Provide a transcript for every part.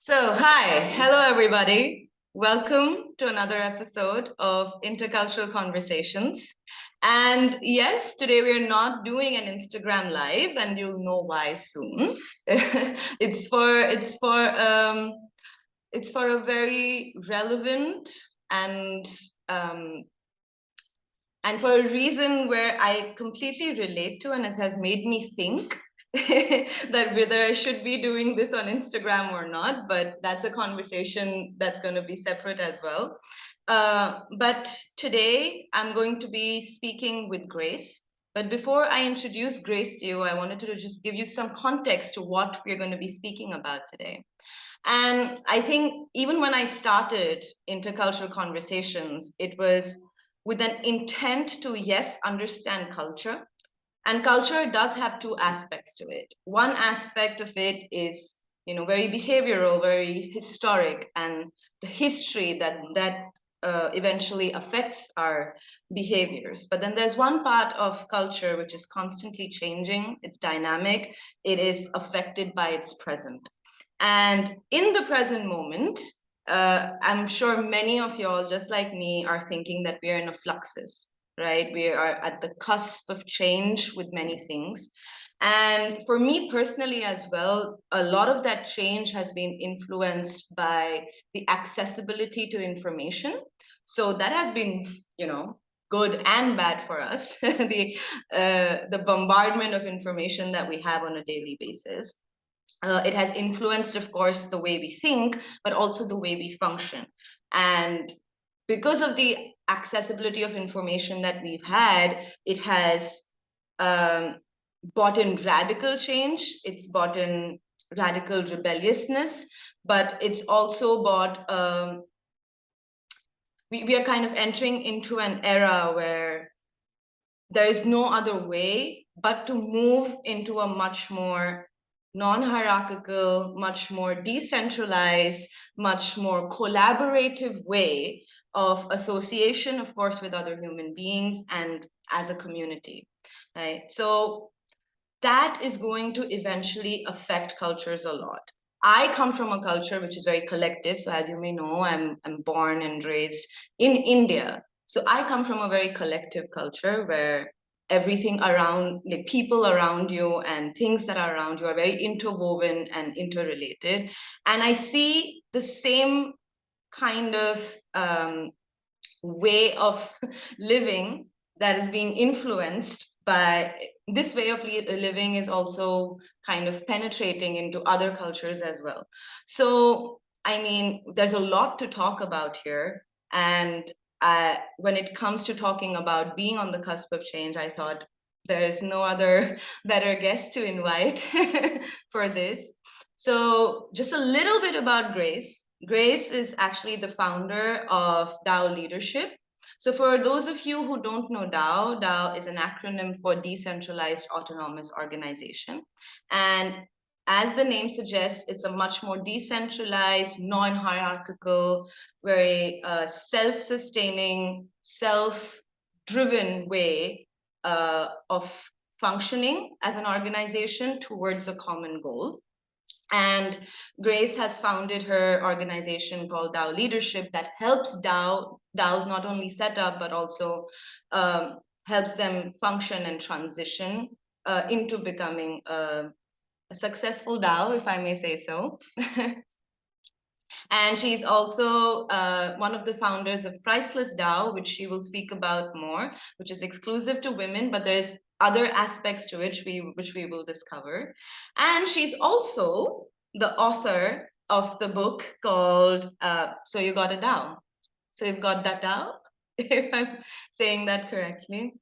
Hello everybody. Welcome to another episode of Intercultural Conversations. And yes, today we are not doing an Instagram live, and you'll know why soon. It's for a very relevant and um, and for a reason where I completely relate to, and it has made me think that whether I should be doing this on Instagram or not, but that's a conversation that's going to be separate as well. But today I'm going to be speaking with Grace. But before I introduce Grace to you, I wanted to just give you some context to what we're going to be speaking about today. And I think even when I started Intercultural Conversations, it was with an intent to, yes, understand culture. And culture does have two aspects to it. One aspect of it is, very behavioral, very historic, and the history that eventually affects our behaviors. But then there's one part of culture which is constantly changing. It's dynamic. It is affected by its present. And in the present moment, I'm sure many of y'all, just like me, are thinking that we are in a fluxus, right? We are at the cusp of change with many things. And for me personally as well, a lot of that change has been influenced by the accessibility to information. So that has been, good and bad for us, the bombardment of information that we have on a daily basis. It has influenced, of course, the way we think, but also the way we function. And because of the accessibility of information that we've had, it has brought in radical change, it's brought in radical rebelliousness, but it's also brought, we are kind of entering into an era where there is no other way but to move into a much more non-hierarchical, much more decentralized, much more collaborative way of association, of course, with other human beings and as a community, right? So that is going to eventually affect cultures a lot. I come from a culture which is very collective. So as you may know, I'm born and raised in India. So I come from a very collective culture where everything around, like people around you and things that are around you are very interwoven and interrelated. And I see the same kind of way of living that is being influenced by this way of living is also kind of penetrating into other cultures as well. So, I mean, there's a lot to talk about here. And when it comes to talking about being on the cusp of change, I thought there is no other better guest to invite for this. So, just a little bit about Grace. Grace is actually the founder of DAO Leadership. So for those of you who don't know DAO, DAO is an acronym for Decentralized Autonomous Organization. And as the name suggests, it's a much more decentralized, non-hierarchical, very self-sustaining, self-driven way of functioning as an organization towards a common goal. And Grace has founded her organization called DAO Leadership that helps DAOs not only set up, but also helps them function and transition into becoming a successful DAO, if I may say so. And she's also one of the founders of Priceless DAO, which she will speak about more, which is exclusive to women, but there's other aspects to it which we will discover. And she's also the author of the book called So You Got a DAO. So you've got that DAO, if I'm saying that correctly.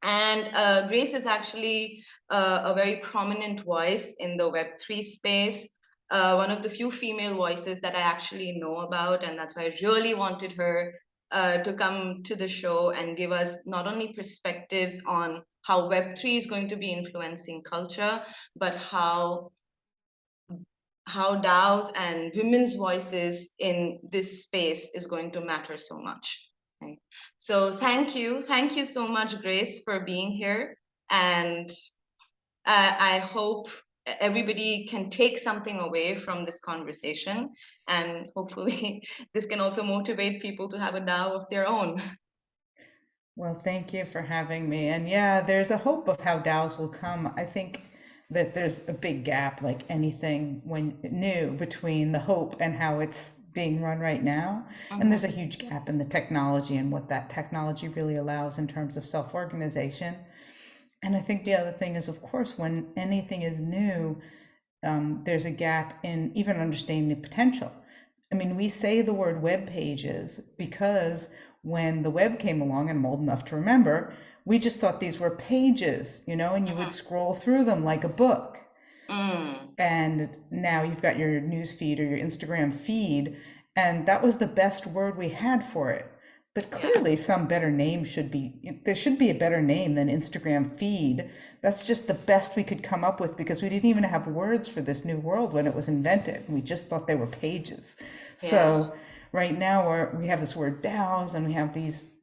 And Grace is actually a very prominent voice in the Web3 space, one of the few female voices that I actually know about, and that's why I really wanted her to come to the show and give us not only perspectives on how Web3 is going to be influencing culture, but how DAOs and women's voices in this space is going to matter so much. Right? So thank you so much, Grace, for being here. And I hope everybody can take something away from this conversation, and hopefully this can also motivate people to have a DAO of their own. Well, thank you for having me. And yeah, there's a hope of how DAOs will come. I think that there's a big gap, like anything when new, between the hope and how it's being run right now. And there's a Mhm. huge gap in the technology and what that technology really allows in terms of self-organization. And I think the other thing is, of course, when anything is new, there's a gap in even understanding the potential. I mean, we say the word web pages because when the web came along, and I'm old enough to remember, we just thought these were pages, and you would scroll through them like a book. Mm. And now you've got your news feed or your Instagram feed, and that was the best word we had for it. But Yeah. clearly, some better name there should be a better name than Instagram feed. That's just the best we could come up with because we didn't even have words for this new world when it was invented. We just thought they were pages. Yeah. So right now we have this word DAOs and we have these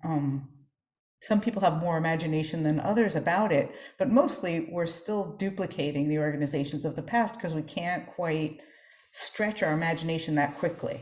some people have more imagination than others about it, but mostly we're still duplicating the organizations of the past because we can't quite stretch our imagination that quickly.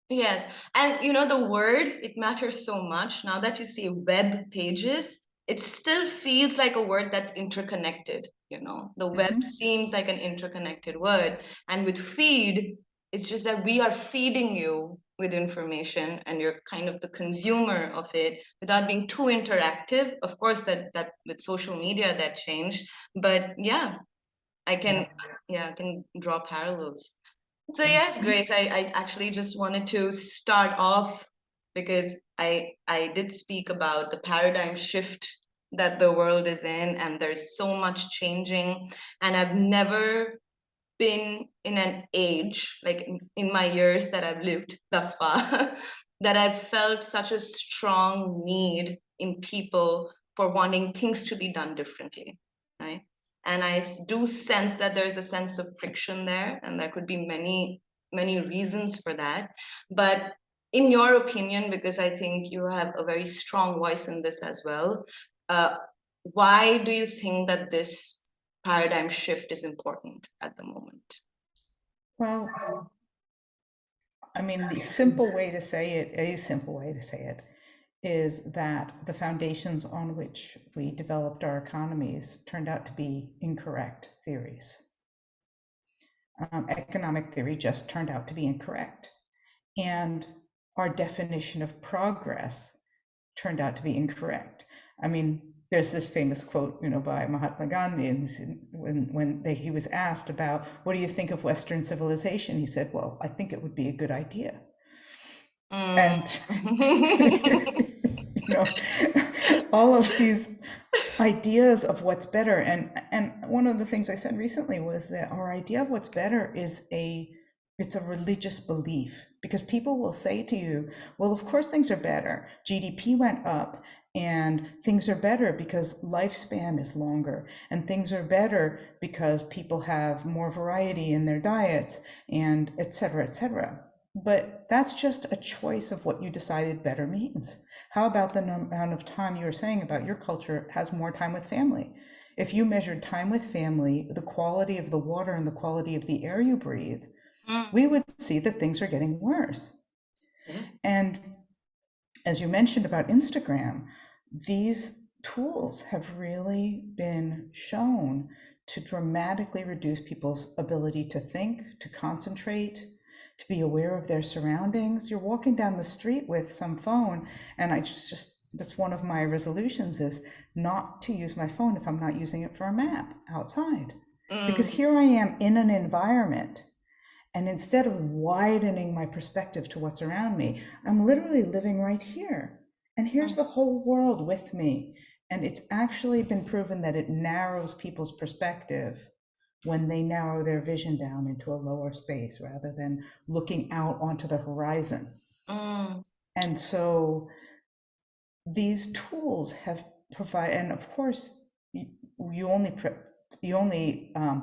Yes. And the word, it matters so much. Now that you say web pages, it still feels like a word that's interconnected. The web Mm-hmm. seems like an interconnected word. And with feed, it's just that we are feeding you with information and you're kind of the consumer of it without being too interactive. Of course, that with social media that changed. But yeah, I Yeah. can yeah, I can draw parallels. So yes, Mm-hmm. Grace, I actually just wanted to start off because I did speak about the paradigm shift that the world is in, and there's so much changing. And I've never been in an age, like in my years that I've lived thus far, that I've felt such a strong need in people for wanting things to be done differently, right? And I do sense that there's a sense of friction there, and there could be many, many reasons for that. But in your opinion, because I think you have a very strong voice in this as well, uh, why do you think that this paradigm shift is important at the moment? Well, I mean, the simple way to say it, a simple way to say it, is that the foundations on which we developed our economies turned out to be incorrect theories. Economic theory just turned out to be incorrect. And our definition of progress turned out to be incorrect. I mean, there's this famous quote, by Mahatma Gandhi, and he was asked about what do you think of Western civilization, he said, "Well, I think it would be a good idea." Mm. And you know, all of these ideas of what's better, and one of the things I said recently was that our idea of what's better it's a religious belief because people will say to you, well, of course things are better. GDP went up and things are better because lifespan is longer, and things are better because people have more variety in their diets, and et cetera, et cetera. But that's just a choice of what you decided better means. How about the amount of time you were saying about your culture has more time with family? If you measured time with family, the quality of the water and the quality of the air you breathe, Mm. we would see that things are getting worse. Yes. And as you mentioned about Instagram, these tools have really been shown to dramatically reduce people's ability to think, to concentrate, to be aware of their surroundings. You're walking down the street with some phone, and I just that's one of my resolutions is not to use my phone if I'm not using it for a map outside. Because Mm. here I am in an environment, and instead of widening my perspective to what's around me, I'm literally living right here. And here's Mm. the whole world with me. And it's actually been proven that it narrows people's perspective when they narrow their vision down into a lower space rather than looking out onto the horizon. Mm. And so these tools have provided, and of course, you only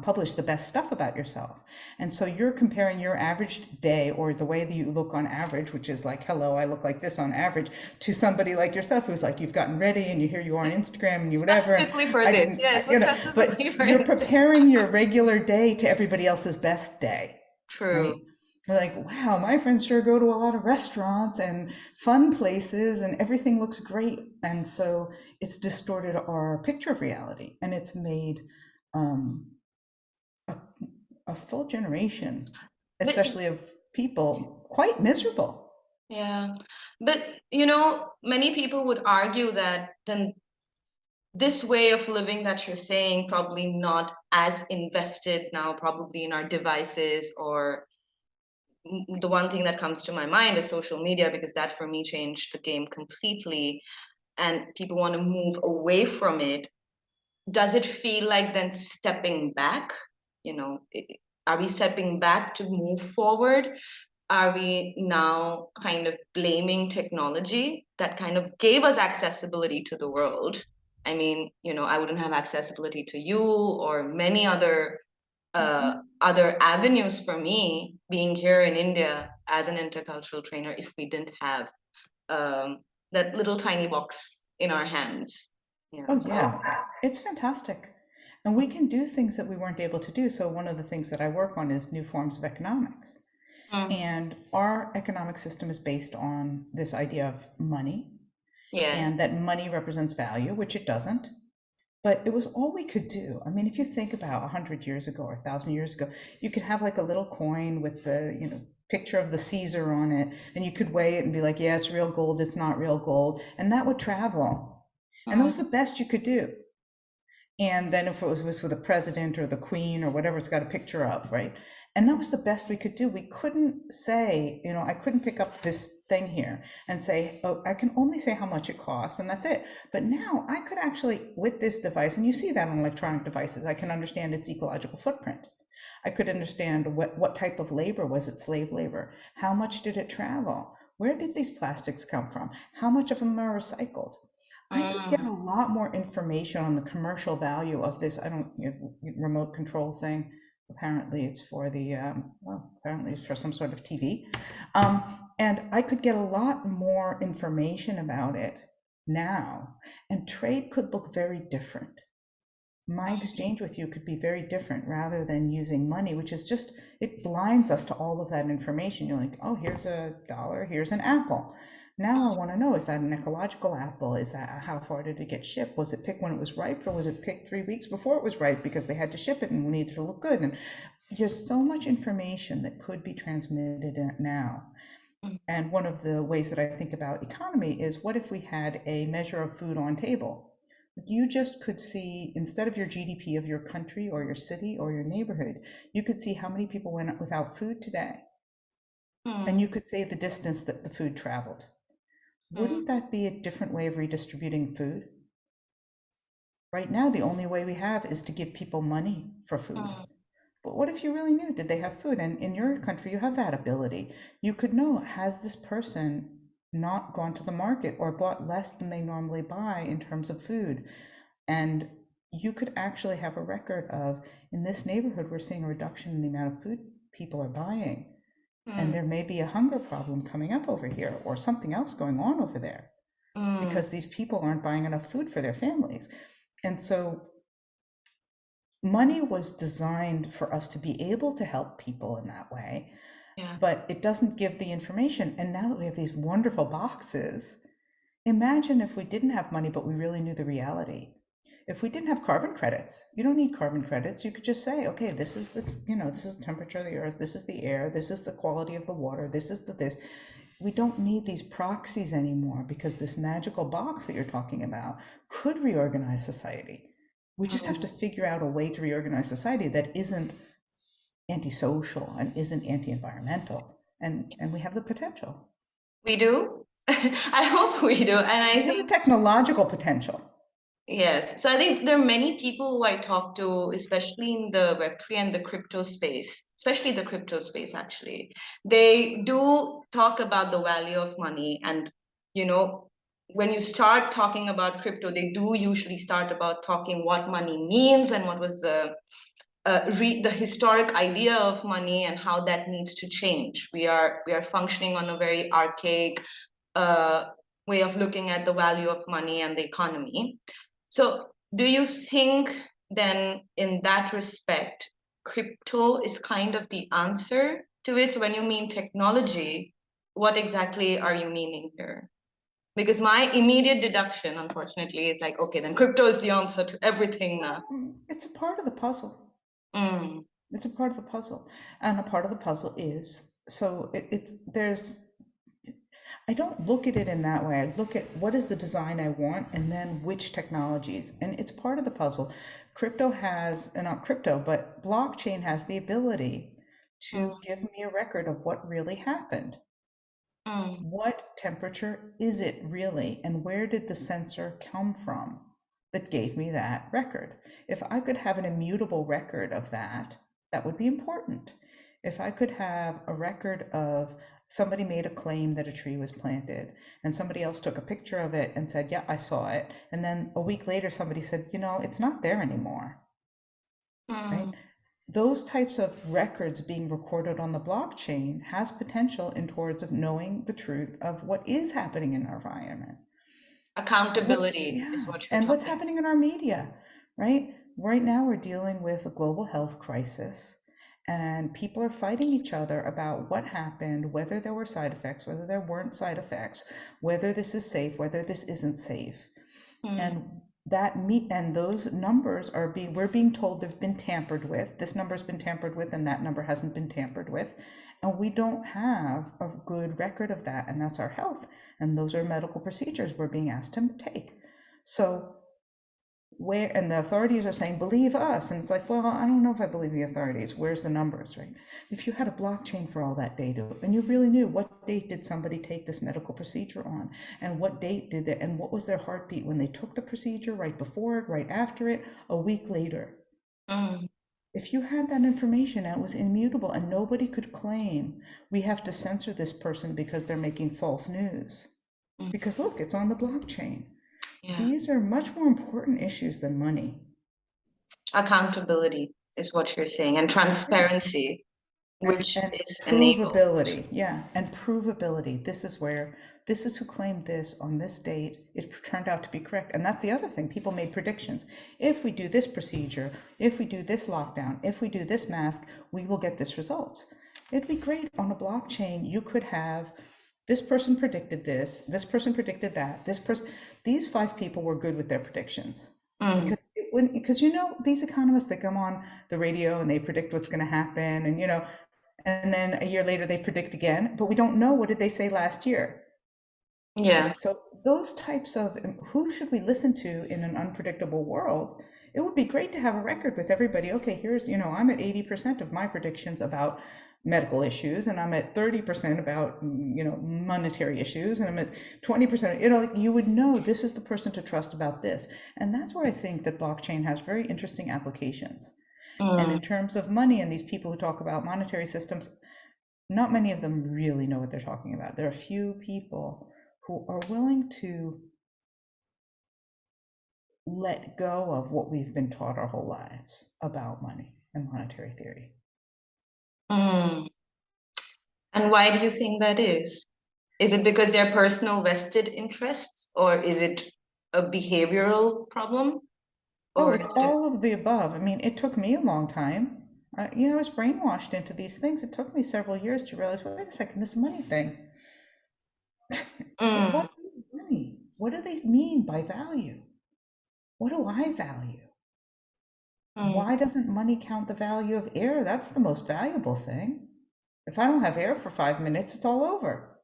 publish the best stuff about yourself. And so you're comparing your average day or the way that you look on average, which is like, hello, I look like this on average, to somebody like yourself who's like, you've gotten ready and here you are on Instagram and you whatever. Specifically for I this. didn't, Yeah, it was specifically but for you're Instagram. preparing your regular day to everybody else's best day. True. Right? You're like, wow, my friends sure go to a lot of restaurants and fun places and everything looks great. And so it's distorted our picture of reality, and it's made a full generation, especially of people, quite miserable. Yeah. But, many people would argue that then this way of living that you're saying, probably not as invested now, probably in our devices, or the one thing that comes to my mind is social media, because that for me changed the game completely, and people want to move away from it. Does it feel like then stepping back? Are we stepping back to move forward? Are we now kind of blaming technology that kind of gave us accessibility to the world? I mean, I wouldn't have accessibility to you or many other avenues for me being here in India as an intercultural trainer if we didn't have that little tiny box in our hands. Oh, So, yeah, it's fantastic. And we can do things that we weren't able to do. So one of the things that I work on is new forms of economics. And our economic system is based on this idea of money, yes. and that money represents value, which it doesn't. But it was all we could do. I mean, if you think about 100 years ago or 1,000 years ago, you could have like a little coin with the, picture of the Caesar on it, and you could weigh it and be like, yeah, it's real gold, it's not real gold, and that would travel. And that was the best you could do. And then if it was with a president or the queen or whatever it's got a picture of, right? And that was the best we could do. We couldn't say, I couldn't pick up this thing here and say, oh, I can only say how much it costs, and that's it. But now I could actually, with this device, and you see that on electronic devices, I can understand its ecological footprint. I could understand what type of labor was it, slave labor? How much did it travel? Where did these plastics come from? How much of them are recycled? I could get a lot more information on the commercial value of this. I don't, remote control thing. Apparently it's for apparently it's for some sort of TV. And I could get a lot more information about it now, and trade could look very different. My exchange with you could be very different rather than using money, which is just, it blinds us to all of that information. You're like, oh, here's $1, here's an apple. Now I want to know, is that an ecological apple? Is that, how far did it get shipped? Was it picked when it was ripe, or was it picked 3 weeks before it was ripe because they had to ship it and we needed to look good? And there's so much information that could be transmitted now. And one of the ways that I think about economy is, what if we had a measure of food on table? You just could see, instead of your GDP of your country or your city or your neighborhood, you could see how many people went without food today. And you could say the distance that the food traveled. Wouldn't that be a different way of redistributing food? Right now, the only way we have is to give people money for food. But what if you really knew, did they have food? And in your country, you have that ability. You could know, has this person not gone to the market or bought less than they normally buy in terms of food? And you could actually have a record of, in this neighborhood, we're seeing a reduction in the amount of food people are buying. And there may be a hunger problem coming up over here, or something else going on over there, because these people aren't buying enough food for their families. And so money was designed for us to be able to help people in that way, but it doesn't give the information. And now that we have these wonderful boxes, imagine if we didn't have money, but we really knew the reality. If we didn't have carbon credits, you don't need carbon credits. You could just say, okay, this is the, this is the temperature of the earth, this is the air, this is the quality of the water, this is this. We don't need these proxies anymore, because this magical box that you're talking about could reorganize society. We just have to figure out a way to reorganize society that isn't antisocial and isn't anti-environmental. And we have the potential. We do. I hope we do. And we have the technological potential. Yes. So I think there are many people who I talk to, especially in the Web3 and the crypto space, especially the crypto space, actually. They do talk about the value of money and, when you start talking about crypto, they do usually start about talking what money means and what was the historic idea of money and how that needs to change. We are functioning on a very archaic way of looking at the value of money and the economy. So do you think then in that respect, crypto is kind of the answer to it? So when you mean technology, what exactly are you meaning here? Because my immediate deduction, unfortunately, is like, okay, then crypto is the answer to everything now. It's a part of the puzzle. Mm. It's a part of the puzzle. And a part of the puzzle is, so I don't look at it in that way. I look at what is the design I want and then which technologies. And it's part of the puzzle. Crypto has, and not crypto, but blockchain has the ability to give me a record of what really happened. What temperature is it really? And where did the sensor come from that gave me that record? If I could have an immutable record of that, that would be important. If I could have a record of somebody made a claim that a tree was planted and somebody else took a picture of it and said, yeah, I saw it. And then a week later, somebody said, you know, it's not there anymore. Right? Those types of records being recorded on the blockchain has potential in towards of knowing the truth of what is happening in our environment. Accountability is what you're and what's talking. happening in our media, right? Right now we're dealing with a global health crisis and people are fighting each other about what happened, whether there were side effects, whether there weren't side effects, whether this is safe, whether this isn't safe. And those numbers we're being told they've been tampered with. This number's been tampered with and that number hasn't been tampered with. And we don't have a good record of that. And that's our health. And those are medical procedures we're being asked to take. So and the authorities are saying, believe us. And it's like, well, I don't know if I believe the authorities. Where's the numbers, right? If you had a blockchain for all that data and you really knew what date did somebody take this medical procedure on and what date did they, and what was their heartbeat when they took the procedure, right before it, right after it, a week later. If you had that information and it was immutable and nobody could claim we have to censor this person because they're making false news, because look, it's on the blockchain. These are much more important issues than money. Accountability is what you're saying, and transparency, which and is provability. Yeah, and provability. This is who claimed this on this date. It turned out to be correct. And that's the other thing. People made predictions. If we do this procedure, if we do this lockdown, if we do this mask, we will get this results. It'd be great on a blockchain. You could have this person predicted this person predicted that, these 5 people were good with their predictions. Because these economists that come on the radio and they predict what's going to happen, and then a year later they predict again, but we don't know what did they say last year. Yeah. So those types of who should we listen to in an unpredictable world? It would be great to have a record with everybody. Okay, here's, I'm at 80% of my predictions about medical issues, and I'm at 30% about, monetary issues, and I'm at 20%, you would know this is the person to trust about this. And that's where I think that blockchain has very interesting applications. And in terms of money and these people who talk about monetary systems, not many of them really know what they're talking about. There are a few people who are willing to let go of what we've been taught our whole lives about money and monetary theory. And why do you think that is? Is it because they're personal vested interests, or is it a behavioral problem? Oh, it's all of the above. I mean, it took me a long time. I was brainwashed into these things. It took me several years to realize, wait a second, this money thing. What is money? What do they mean by value? What do I value? Why doesn't money count the value of air? That's the most valuable thing. If I don't have air for 5 minutes, it's all over.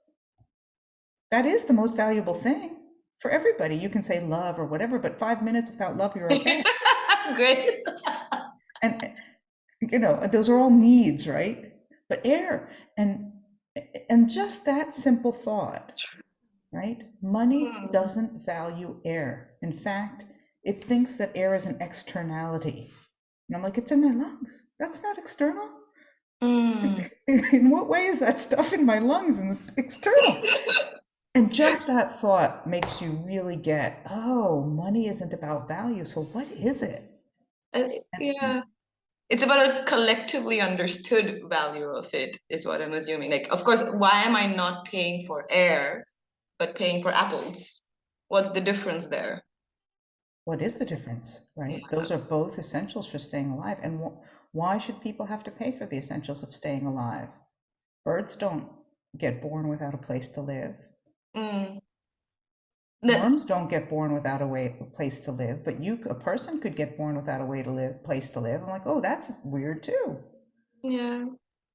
That is the most valuable thing for everybody. You can say love or whatever, but 5 minutes without love, you're okay. Great. And those are all needs, right? But air and just that simple thought, right? Money doesn't value air. In fact, it thinks that air is an externality. And I'm like, it's in my lungs. That's not external. In what way is that stuff in my lungs and external? And just that thought makes you really get, oh, money isn't about value. So what is it? Yeah. It's about a collectively understood value of it, is what I'm assuming. Like, of course, why am I not paying for air, but paying for apples? What's the difference there? What is the difference, right? Those are both essentials for staying alive. And why should people have to pay for the essentials of staying alive? Birds don't get born without a place to live. Mm. Worms don't get born without a place to live, but a person could get born without place to live. I'm like, oh, that's weird too. Yeah.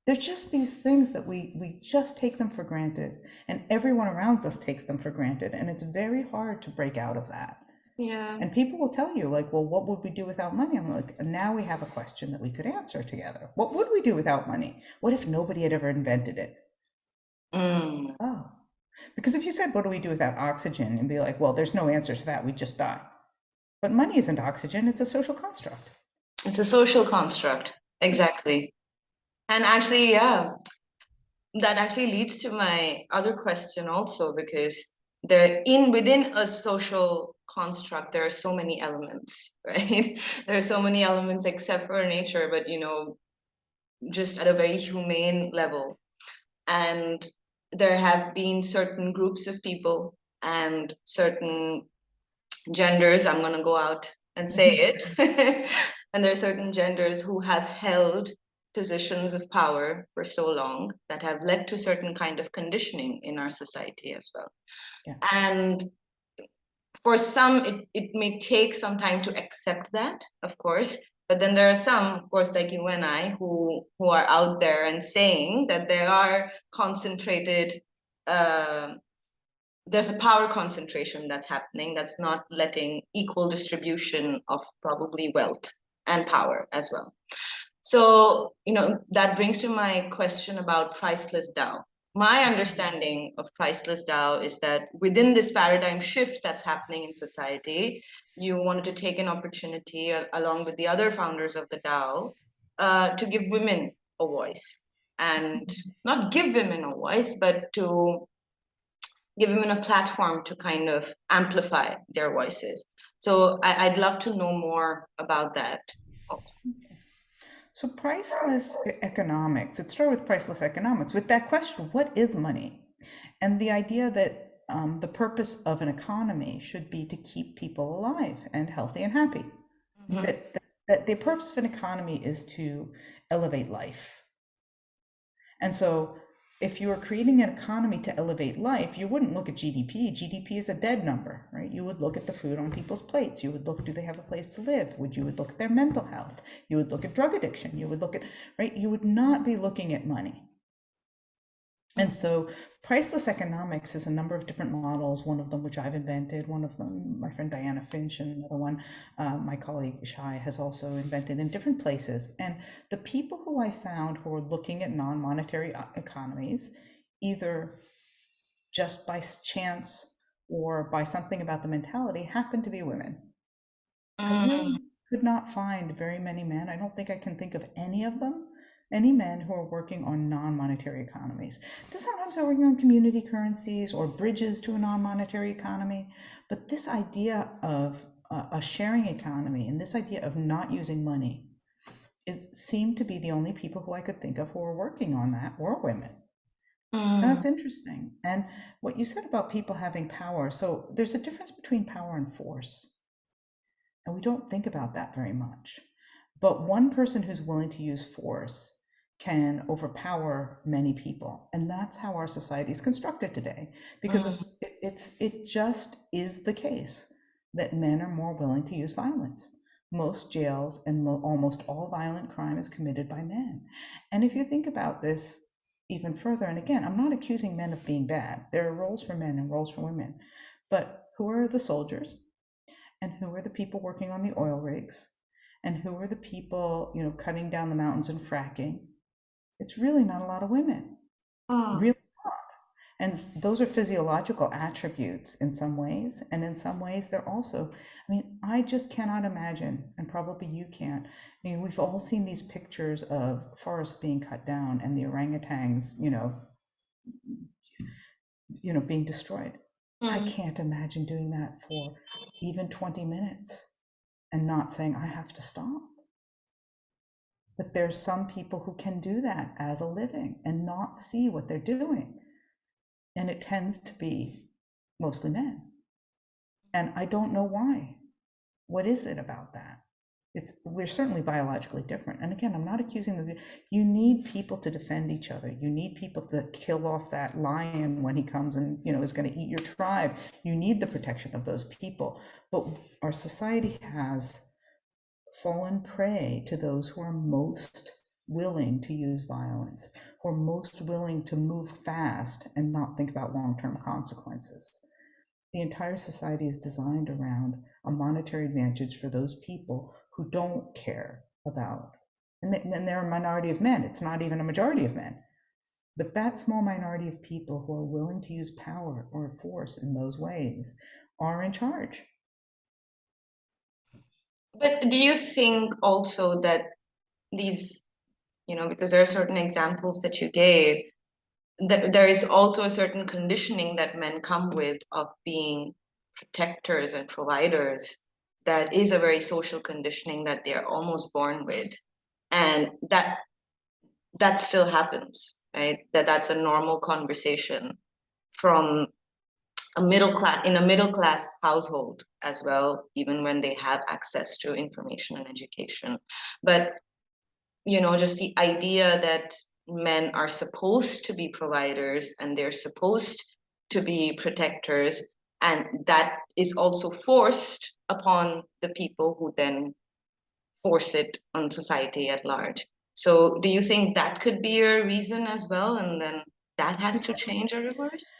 There's just these things that we just take them for granted, and everyone around us takes them for granted, and it's very hard to break out of that. Yeah. And people will tell you, like, well, what would we do without money? I'm like, now we have a question that we could answer together. What would we do without money? What if nobody had ever invented it? Mm. Oh, because if you said, what do we do without oxygen? And be like, well, there's no answer to that. We just die. But money isn't oxygen, it's a social construct. It's a social construct. Exactly. And actually, yeah, that actually leads to my other question also, because within a social construct, there are so many elements, right? There are so many elements except for nature, but just at a very humane level. And there have been certain groups of people and certain genders, I'm going to go out and say it. And there are certain genders who have held positions of power for so long that have led to certain kind of conditioning in our society as well. Yeah. And for some, it may take some time to accept that, of course. But then there are some, of course, like you and I, who are out there and saying that there are concentrated there's a power concentration that's happening that's not letting equal distribution of probably wealth and power as well. So, that brings to my question about priceless DAO. My understanding of priceless DAO is that within this paradigm shift that's happening in society, you wanted to take an opportunity, along with the other founders of the DAO, to give women a voice. And not give women a voice, but to give women a platform to kind of amplify their voices. So I'd love to know more about that also. So priceless economics, it started with priceless economics, with that question, what is money? And the idea that the purpose of an economy should be to keep people alive and healthy and happy. Mm-hmm. That the purpose of an economy is to elevate life. And so if you were creating an economy to elevate life, you wouldn't look at GDP. GDP is a dead number, right? You would look at the food on people's plates. You would look, do they have a place to live? You would look at their mental health. You would look at drug addiction. You would look at, right? You would not be looking at money. And so priceless economics is a number of different models, one of them which I've invented, one of them my friend Diana Finch, and another one my colleague Shai has also invented in different places. And the people who I found who were looking at non-monetary economies, either just by chance or by something about the mentality, happened to be women. I really could not find very many men. I don't think I can think of any of them, any men who are working on non-monetary economies. They sometimes are working on community currencies or bridges to a non-monetary economy, but this idea of a sharing economy and this idea of not using money seemed to be the only people who I could think of who were working on that were women. That's interesting. And what you said about people having power, so there's a difference between power and force. And we don't think about that very much. But one person who's willing to use force can overpower many people. And that's how our society is constructed today, because it just is the case that men are more willing to use violence. Most jails and almost all violent crime is committed by men. And if you think about this even further, and again, I'm not accusing men of being bad. There are roles for men and roles for women. But who are the soldiers? And who are the people working on the oil rigs? And who are the people, cutting down the mountains and fracking? It's really not a lot of women. Really not. And those are physiological attributes in some ways. And in some ways, they're also, I just cannot imagine, and probably you can't. We've all seen these pictures of forests being cut down and the orangutans, being destroyed. I can't imagine doing that for even 20 minutes and not saying I have to stop. But there's some people who can do that as a living and not see what they're doing. And it tends to be mostly men. And I don't know why. What is it about that? We're certainly biologically different. And again, I'm not accusing them. You need people to defend each other. You need people to kill off that lion when he comes and is going to eat your tribe. You need the protection of those people. But our society has fallen prey to those who are most willing to use violence, who are most willing to move fast and not think about long-term consequences. The entire society is designed around a monetary advantage for those people who don't care about, and then they're a minority of men. It's not even a majority of men, but that small minority of people who are willing to use power or force in those ways are in charge. But do you think also that these, because there are certain examples that you gave, that there is also a certain conditioning that men come with of being protectors and providers, that is a very social conditioning that they're almost born with, and that still happens, right? That's a normal conversation from a middle class household as well, even when they have access to information and education. But just the idea that men are supposed to be providers and they're supposed to be protectors, and that is also forced upon the people who then force it on society at large. So do you think that could be a reason as well, and then that has to change or reverse?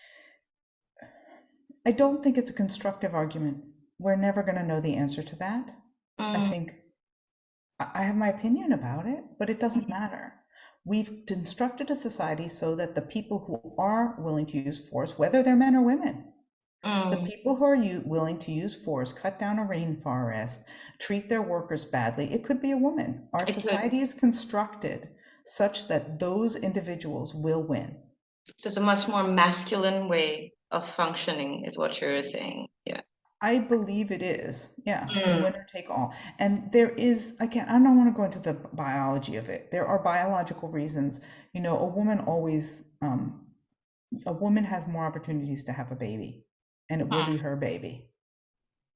I don't think it's a constructive argument. We're never going to know the answer to that. I think I have my opinion about it, but it doesn't matter. We've constructed a society so that the people who are willing to use force, whether they're men or women, the people who are willing to use force, cut down a rainforest, treat their workers badly, it could be a woman. Our society is constructed such that those individuals will win. So it's a much more masculine way of functioning, is what you're saying. Yeah. I believe it is. Yeah. The winner take all. And there is, I don't want to go into the biology of it. There are biological reasons. A woman always, a woman has more opportunities to have a baby, and it will be her baby.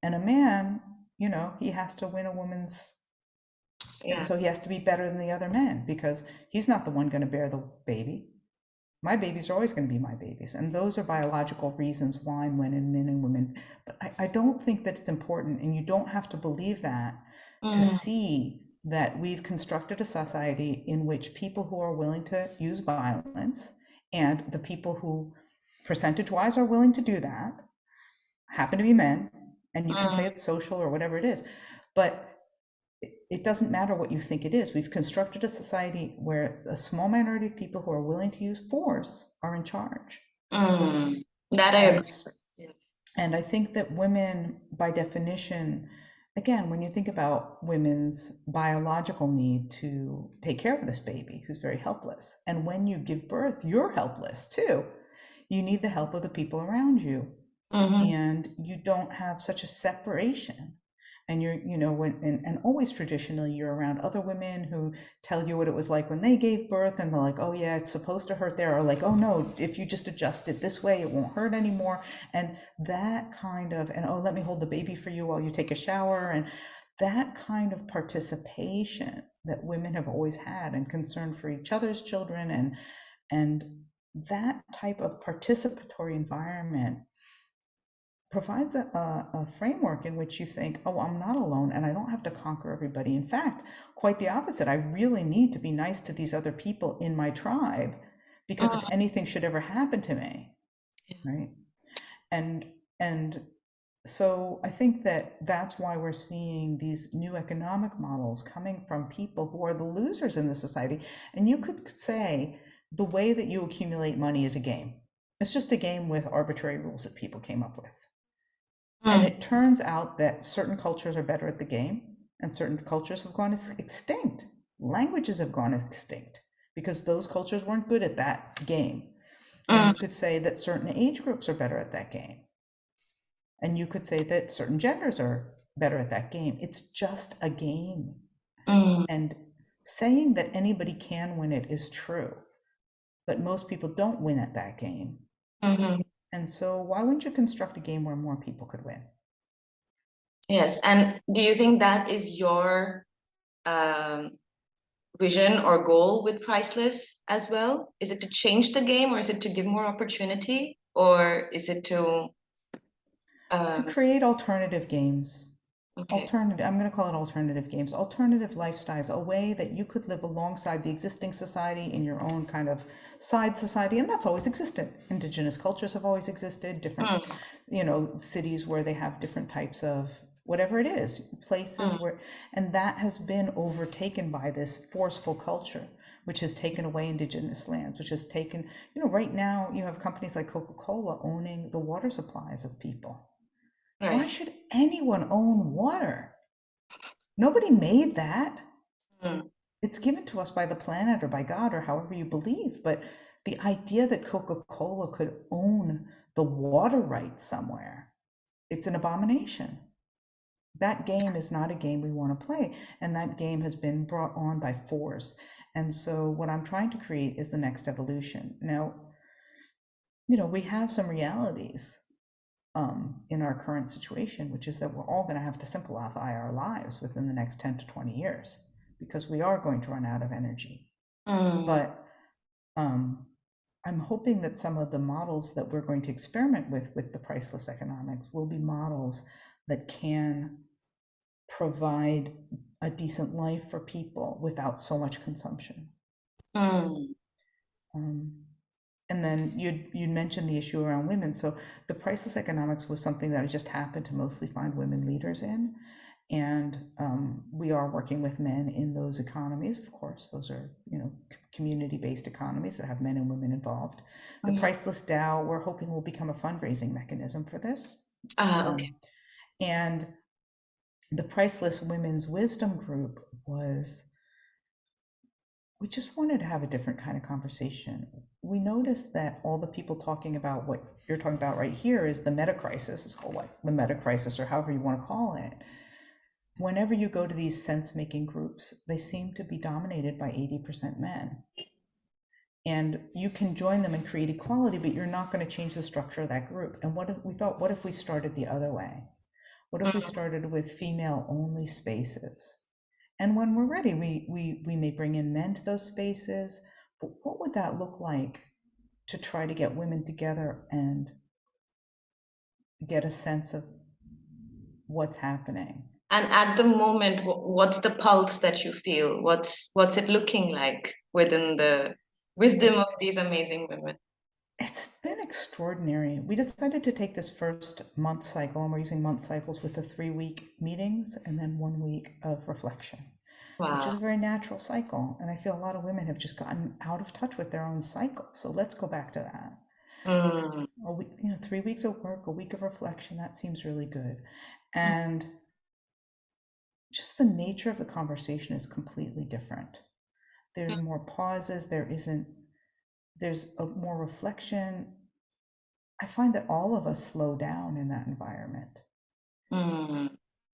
And a man, he has to win a woman's, and so he has to be better than the other men because he's not the one going to bear the baby. My babies are always going to be my babies. And those are biological reasons why men and women. But I don't think that it's important, and you don't have to believe that to see that we've constructed a society in which people who are willing to use violence and the people who percentage-wise are willing to do that happen to be men. And you can say it's social or whatever it is. But it doesn't matter what you think it is. We've constructed a society where a small minority of people who are willing to use force are in charge. That I agree. And I think that women, by definition, again, when you think about women's biological need to take care of this baby who's very helpless, and when you give birth, you're helpless too. You need the help of the people around you. And you don't have such a separation. And you're, and always traditionally you're around other women who tell you what it was like when they gave birth, and they're like, oh yeah, it's supposed to hurt there, or like, oh no, if you just adjust it this way, it won't hurt anymore. And that kind of, and oh, let me hold the baby for you while you take a shower, and that kind of participation that women have always had, and concern for each other's children, and that type of participatory environment provides a framework in which you think, oh, I'm not alone and I don't have to conquer everybody. In fact, quite the opposite. I really need to be nice to these other people in my tribe, because if anything should ever happen to me, right? And so I think that that's why we're seeing these new economic models coming from people who are the losers in the society. And you could say the way that you accumulate money is a game. It's just a game with arbitrary rules that people came up with. And it turns out that certain cultures are better at the game, and certain cultures have gone extinct. Languages have gone extinct because those cultures weren't good at that game. And you could say that certain age groups are better at that game. And you could say that certain genders are better at that game. It's just a game. And saying that anybody can win it is true, but most people don't win at that game. And so why wouldn't you construct a game where more people could win? Yes. And do you think that is your vision or goal with Priceless as well? Is it to change the game, or is it to give more opportunity, or is it to create alternative games? okay. I'm going to call it alternative games, alternative lifestyles, a way that you could live alongside the existing society in your own kind of side society. And that's always existed. Indigenous cultures have always existed, different, cities where they have different types of whatever it is, places where, and that has been overtaken by this forceful culture, which has taken away indigenous lands, which has taken, right now you have companies like Coca-Cola owning the water supplies of people. Right. Why should anyone own water? Nobody made that. It's given to us by the planet or by God or however you believe. But the idea that Coca-Cola could own the water rights somewhere, it's an abomination. That game is not a game we want to play. And that game has been brought on by force. And so what I'm trying to create is the next evolution. Now, we have some realities in our current situation, which is that we're all going to have to simplify our lives within the next 10 to 20 years because we are going to run out of energy. But I'm hoping that some of the models that we're going to experiment with the priceless economics will be models that can provide a decent life for people without so much consumption. And then you'd mentioned the issue around women. So the priceless economics was something that I just happened to mostly find women leaders in. And we are working with men in those economies. Of course, those are, community-based economies that have men and women involved. The Priceless DAO, we're hoping will become a fundraising mechanism for this. Okay. And the Priceless Women's Wisdom Group we just wanted to have a different kind of conversation. We noticed that all the people talking about what you're talking about right here is the meta crisis. It's called the meta crisis, or however you want to call it. Whenever you go to these sense-making groups, they seem to be dominated by 80% men. And you can join them and create equality, but you're not going to change the structure of that group. And what if we started the other way? What if we started with female-only spaces? And when we're ready, we may bring in men to those spaces, but what would that look like to try to get women together and get a sense of what's happening? And at the moment, what's the pulse that you feel? What's it looking like within the wisdom of these amazing women? It's been extraordinary. We decided to take this first month cycle, and we're using month cycles with the 3-week meetings and then 1 week of reflection. Wow. Which is a very natural cycle. And I feel a lot of women have just gotten out of touch with their own cycle. So let's go back to that. 3 weeks of work, a week of reflection, that seems really good. And just the nature of the conversation is completely different. There's more pauses, there's a more reflection. I find that all of us slow down in that environment.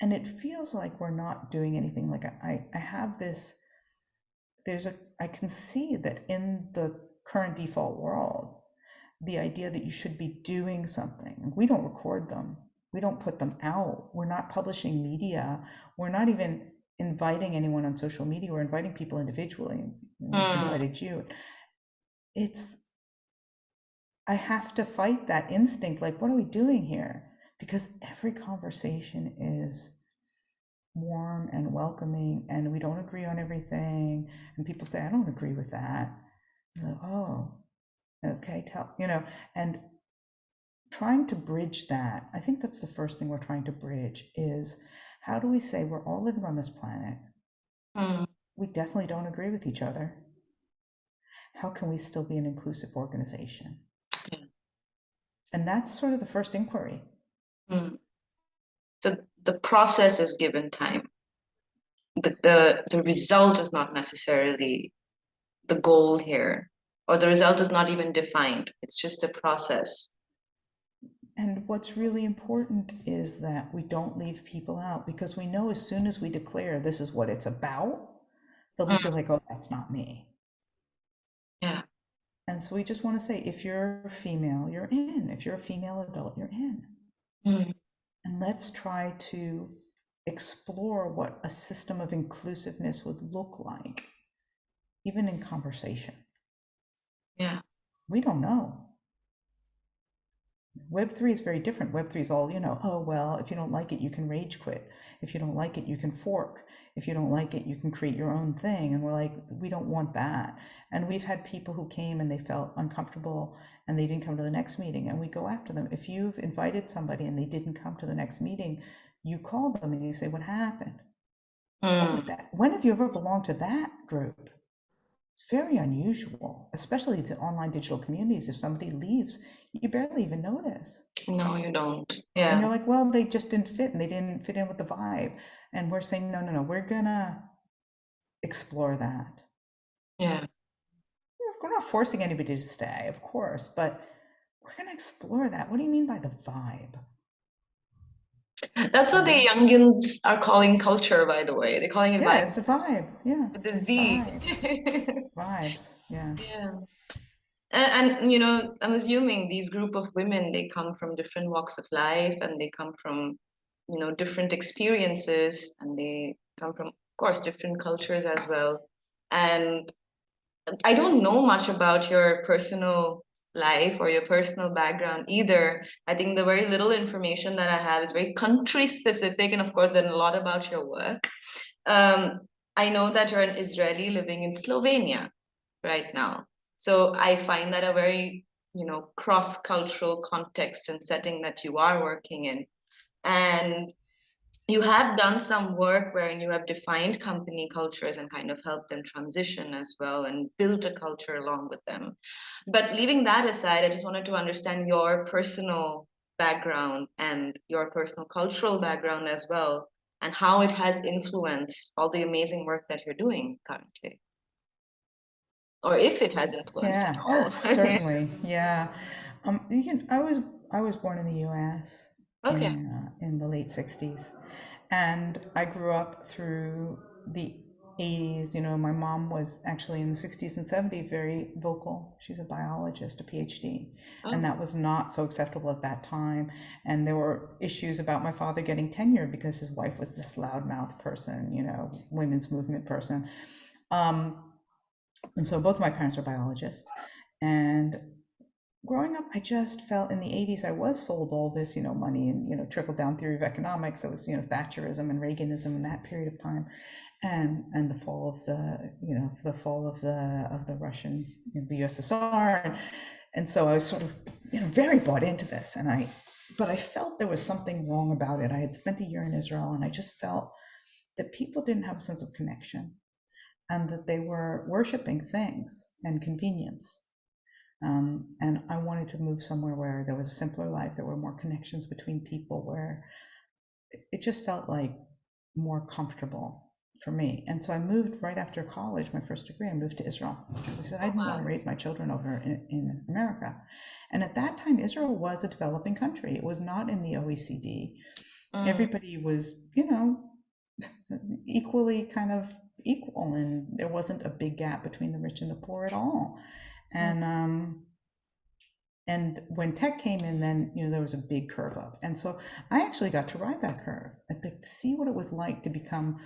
And it feels like we're not doing anything. Like I have this, I can see that in the current default world, the idea that you should be doing something. We don't record them. We don't put them out. We're not publishing media. We're not even inviting anyone on social media. We're inviting people individually. Invited you. I have to fight that instinct. Like, what are we doing here? Because every conversation is warm and welcoming, and we don't agree on everything. And people say, I don't agree with that. Like, oh, okay, and trying to bridge that. I think that's the first thing we're trying to bridge is how do we say we're all living on this planet? We definitely don't agree with each other. How can we still be an inclusive organization? And that's sort of the first inquiry. So the process is given time. The result is not necessarily the goal here. or the result is not even defined. It's just a process. And what's really important is that we don't leave people out, because we know as soon as we declare this is what it's about, they'll be Mm, like, oh, that's not me. yeah. And so we just want to say, if you're female, you're in. If you're a female adult, you're in. Mm, And let's try to explore what a system of inclusiveness would look like, even in conversation. yeah. We don't know. Web3 is very different. Web3 is all, oh, well, if you don't like it, you can rage quit. If you don't like it, you can fork. If you don't like it, you can create your own thing. And we're like, we don't want that. And we've had people who came and they felt uncomfortable and they didn't come to the next meeting, and we go after them. If you've invited somebody and they didn't come to the next meeting, you call them and you say, what happened? Oh, Mm, but when have you ever belonged to that group? It's very unusual, especially to online digital communities. If somebody leaves, you barely even notice. no, you don't. And Yeah. you're like, well, they just didn't fit and they didn't fit in with the vibe. And we're saying, no, no, no, we're gonna explore that. Yeah. We're not forcing anybody to stay, of course, but we're gonna explore that. What do you mean by the vibe? That's what the youngins are calling culture, by the way. They're calling it Yeah, vibe it's a vibe. Yeah, with the Z. vibes, vibes. Yeah. Yeah. I'm assuming these group of women, they come from different walks of life and they come from, different experiences and they come from, of course, different cultures as well. And I don't know much about your personal life or your personal background either. I think the very little information that I have is very country specific, and of course, then a lot about your work. Um, I know that you're an Israeli living in Slovenia right now. So I find that a very, cross-cultural context and setting that you are working in. And you have done some work wherein you have defined company cultures and kind of helped them transition as well and built a culture along with them. But leaving that aside, I just wanted to understand your personal background and your personal cultural background as well, and how it has influenced all the amazing work that you're doing currently, or if it has influenced at Yeah. Oh, all. certainly. Yeah. I was born in the U.S. Okay. In the late '60s, and I grew up through the '80s. My mom was actually in the '60s and '70s very vocal. She's a biologist, a PhD, and Oh, that was not so acceptable at that time. And there were issues about my father getting tenure because his wife was this loudmouth person, women's movement person. Um, and so both of my parents are biologists. And growing up, I just felt in the '80s, I was sold all this, money and, trickle down theory of economics. That was, Thatcherism and Reaganism in that period of time. And the fall of the Russian, the USSR. And so I was sort of, very bought into this. But I felt there was something wrong about it. I had spent a year in Israel and I just felt that people didn't have a sense of connection and that they were worshiping things and convenience. And I wanted to move somewhere where there was a simpler life, there were more connections between people, where it just felt like more comfortable for me. And so I moved right after college, my first degree, I moved to Israel because I said I didn't want wow. to raise my children over in America. And at that time, Israel was a developing country. It was not in the OECD. Mm, Everybody was, equally kind of equal, and there wasn't a big gap between the rich and the poor at all. mm. And when tech came in, then there was a big curve up, and so I actually got to ride that curve and to see what it was like to become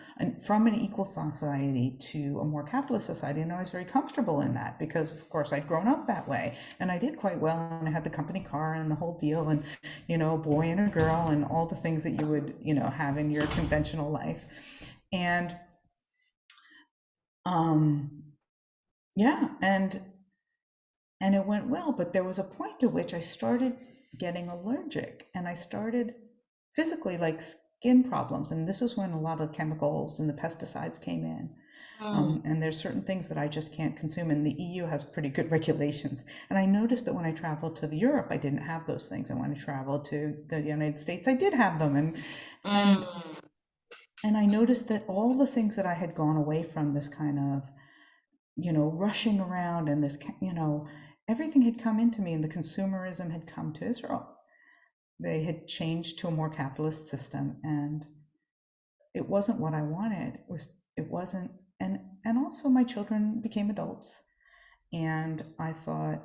from an equal society to a more capitalist society. And I was very comfortable in that because, of course, I'd grown up that way, and I did quite well. And I had the company car and the whole deal, and a boy and a girl, and all the things that you would have in your conventional life, and um, yeah, and it went well, but there was a point at which I started getting allergic and I started physically like skin problems. And this was when a lot of chemicals and the pesticides came in. Mm, And there's certain things that I just can't consume. And the EU has pretty good regulations. And I noticed that when I traveled to Europe, I didn't have those things. And when I traveled to the United States, I did have them. And mm, and I noticed that all the things that I had gone away from, this kind of rushing around, and this, everything had come into me, and the consumerism had come to Israel. They had changed to a more capitalist system, and it wasn't what I wanted. It wasn't, and also my children became adults, and I thought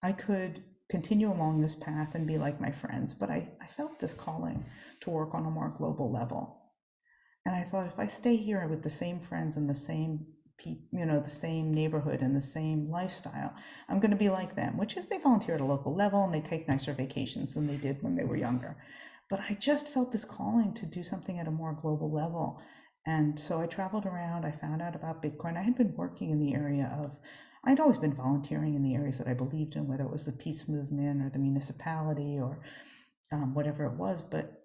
I could continue along this path and be like my friends, but I felt this calling to work on a more global level. And I thought, if I stay here with the same friends and the same the same neighborhood and the same lifestyle, I'm going to be like them, which is they volunteer at a local level and they take nicer vacations than they did when they were younger. But I just felt this calling to do something at a more global level. And so I traveled around, I found out about Bitcoin. I had been working in the area of, I'd always been volunteering in the areas that I believed in, whether it was the peace movement or the municipality or whatever it was. But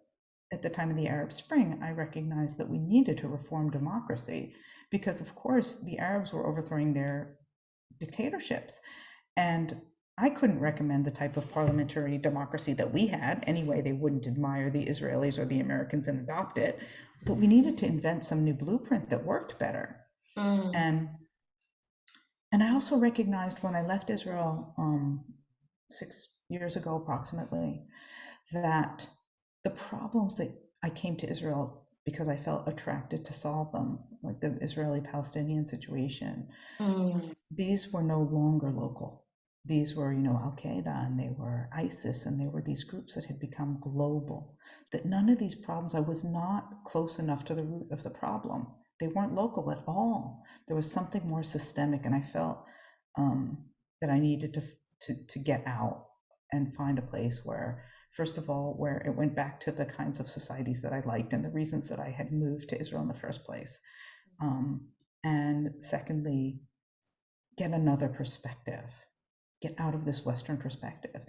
at the time of the Arab Spring, I recognized that we needed to reform democracy because, of course, the Arabs were overthrowing their dictatorships. And I couldn't recommend the type of parliamentary democracy that we had. Anyway, they wouldn't admire the Israelis or the Americans and adopt it. But we needed to invent some new blueprint that worked better. And I also recognized when I left Israel 6 years ago, approximately, that the problems that I came to Israel because I felt attracted to solve them, like the Israeli-Palestinian situation, these were no longer local. These were, Al-Qaeda, and they were ISIS, and they were these groups that had become global. That none of these problems, I was not close enough to the root of the problem. They weren't local at all. There was something more systemic, and I felt that I needed to get out and find a place where, first of all, where it went back to the kinds of societies that I liked and the reasons that I had moved to Israel in the first place. And secondly, get another perspective, get out of this Western perspective.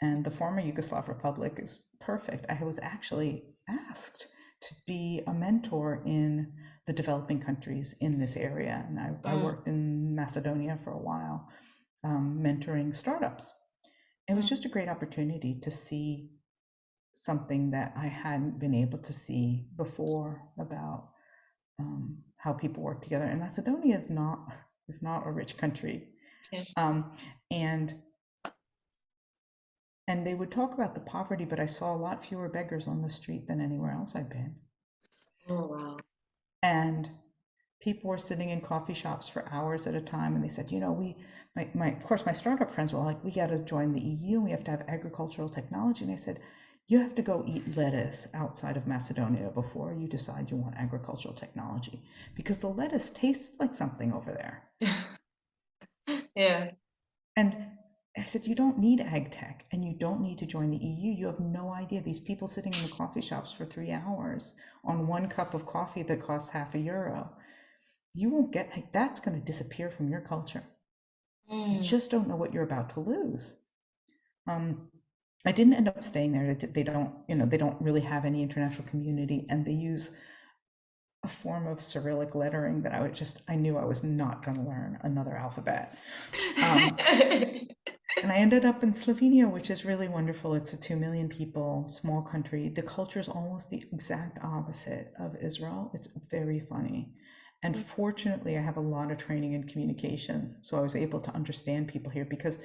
And the former Yugoslav Republic is perfect. I was actually asked to be a mentor in the developing countries in this area. And I worked in Macedonia for a while, mentoring startups. It was just a great opportunity to see something that I hadn't been able to see before about how people work together. And Macedonia is not a rich country. Yes. And they would talk about the poverty, but I saw a lot fewer beggars on the street than anywhere else I've been. Oh, wow. And people were sitting in coffee shops for hours at a time, and they said, of course, my startup friends were like, we got to join the EU, we have to have agricultural technology. And I said, you have to go eat lettuce outside of Macedonia before you decide you want agricultural technology, because the lettuce tastes like something over there. Yeah. And I said, you don't need ag tech, and you don't need to join the EU. You have no idea. These people sitting in the coffee shops for 3 hours on one cup of coffee that costs €0.50, you won't get, that's going to disappear from your culture. You just don't know what you're about to lose. I didn't end up staying there. They don't really have any international community, and they use a form of Cyrillic lettering that I knew I was not going to learn another alphabet. And I ended up in Slovenia, which is really wonderful. It's a 2 million people, small country. The culture is almost the exact opposite of Israel. It's very funny. And fortunately, I have a lot of training in communication. So I was able to understand people here because,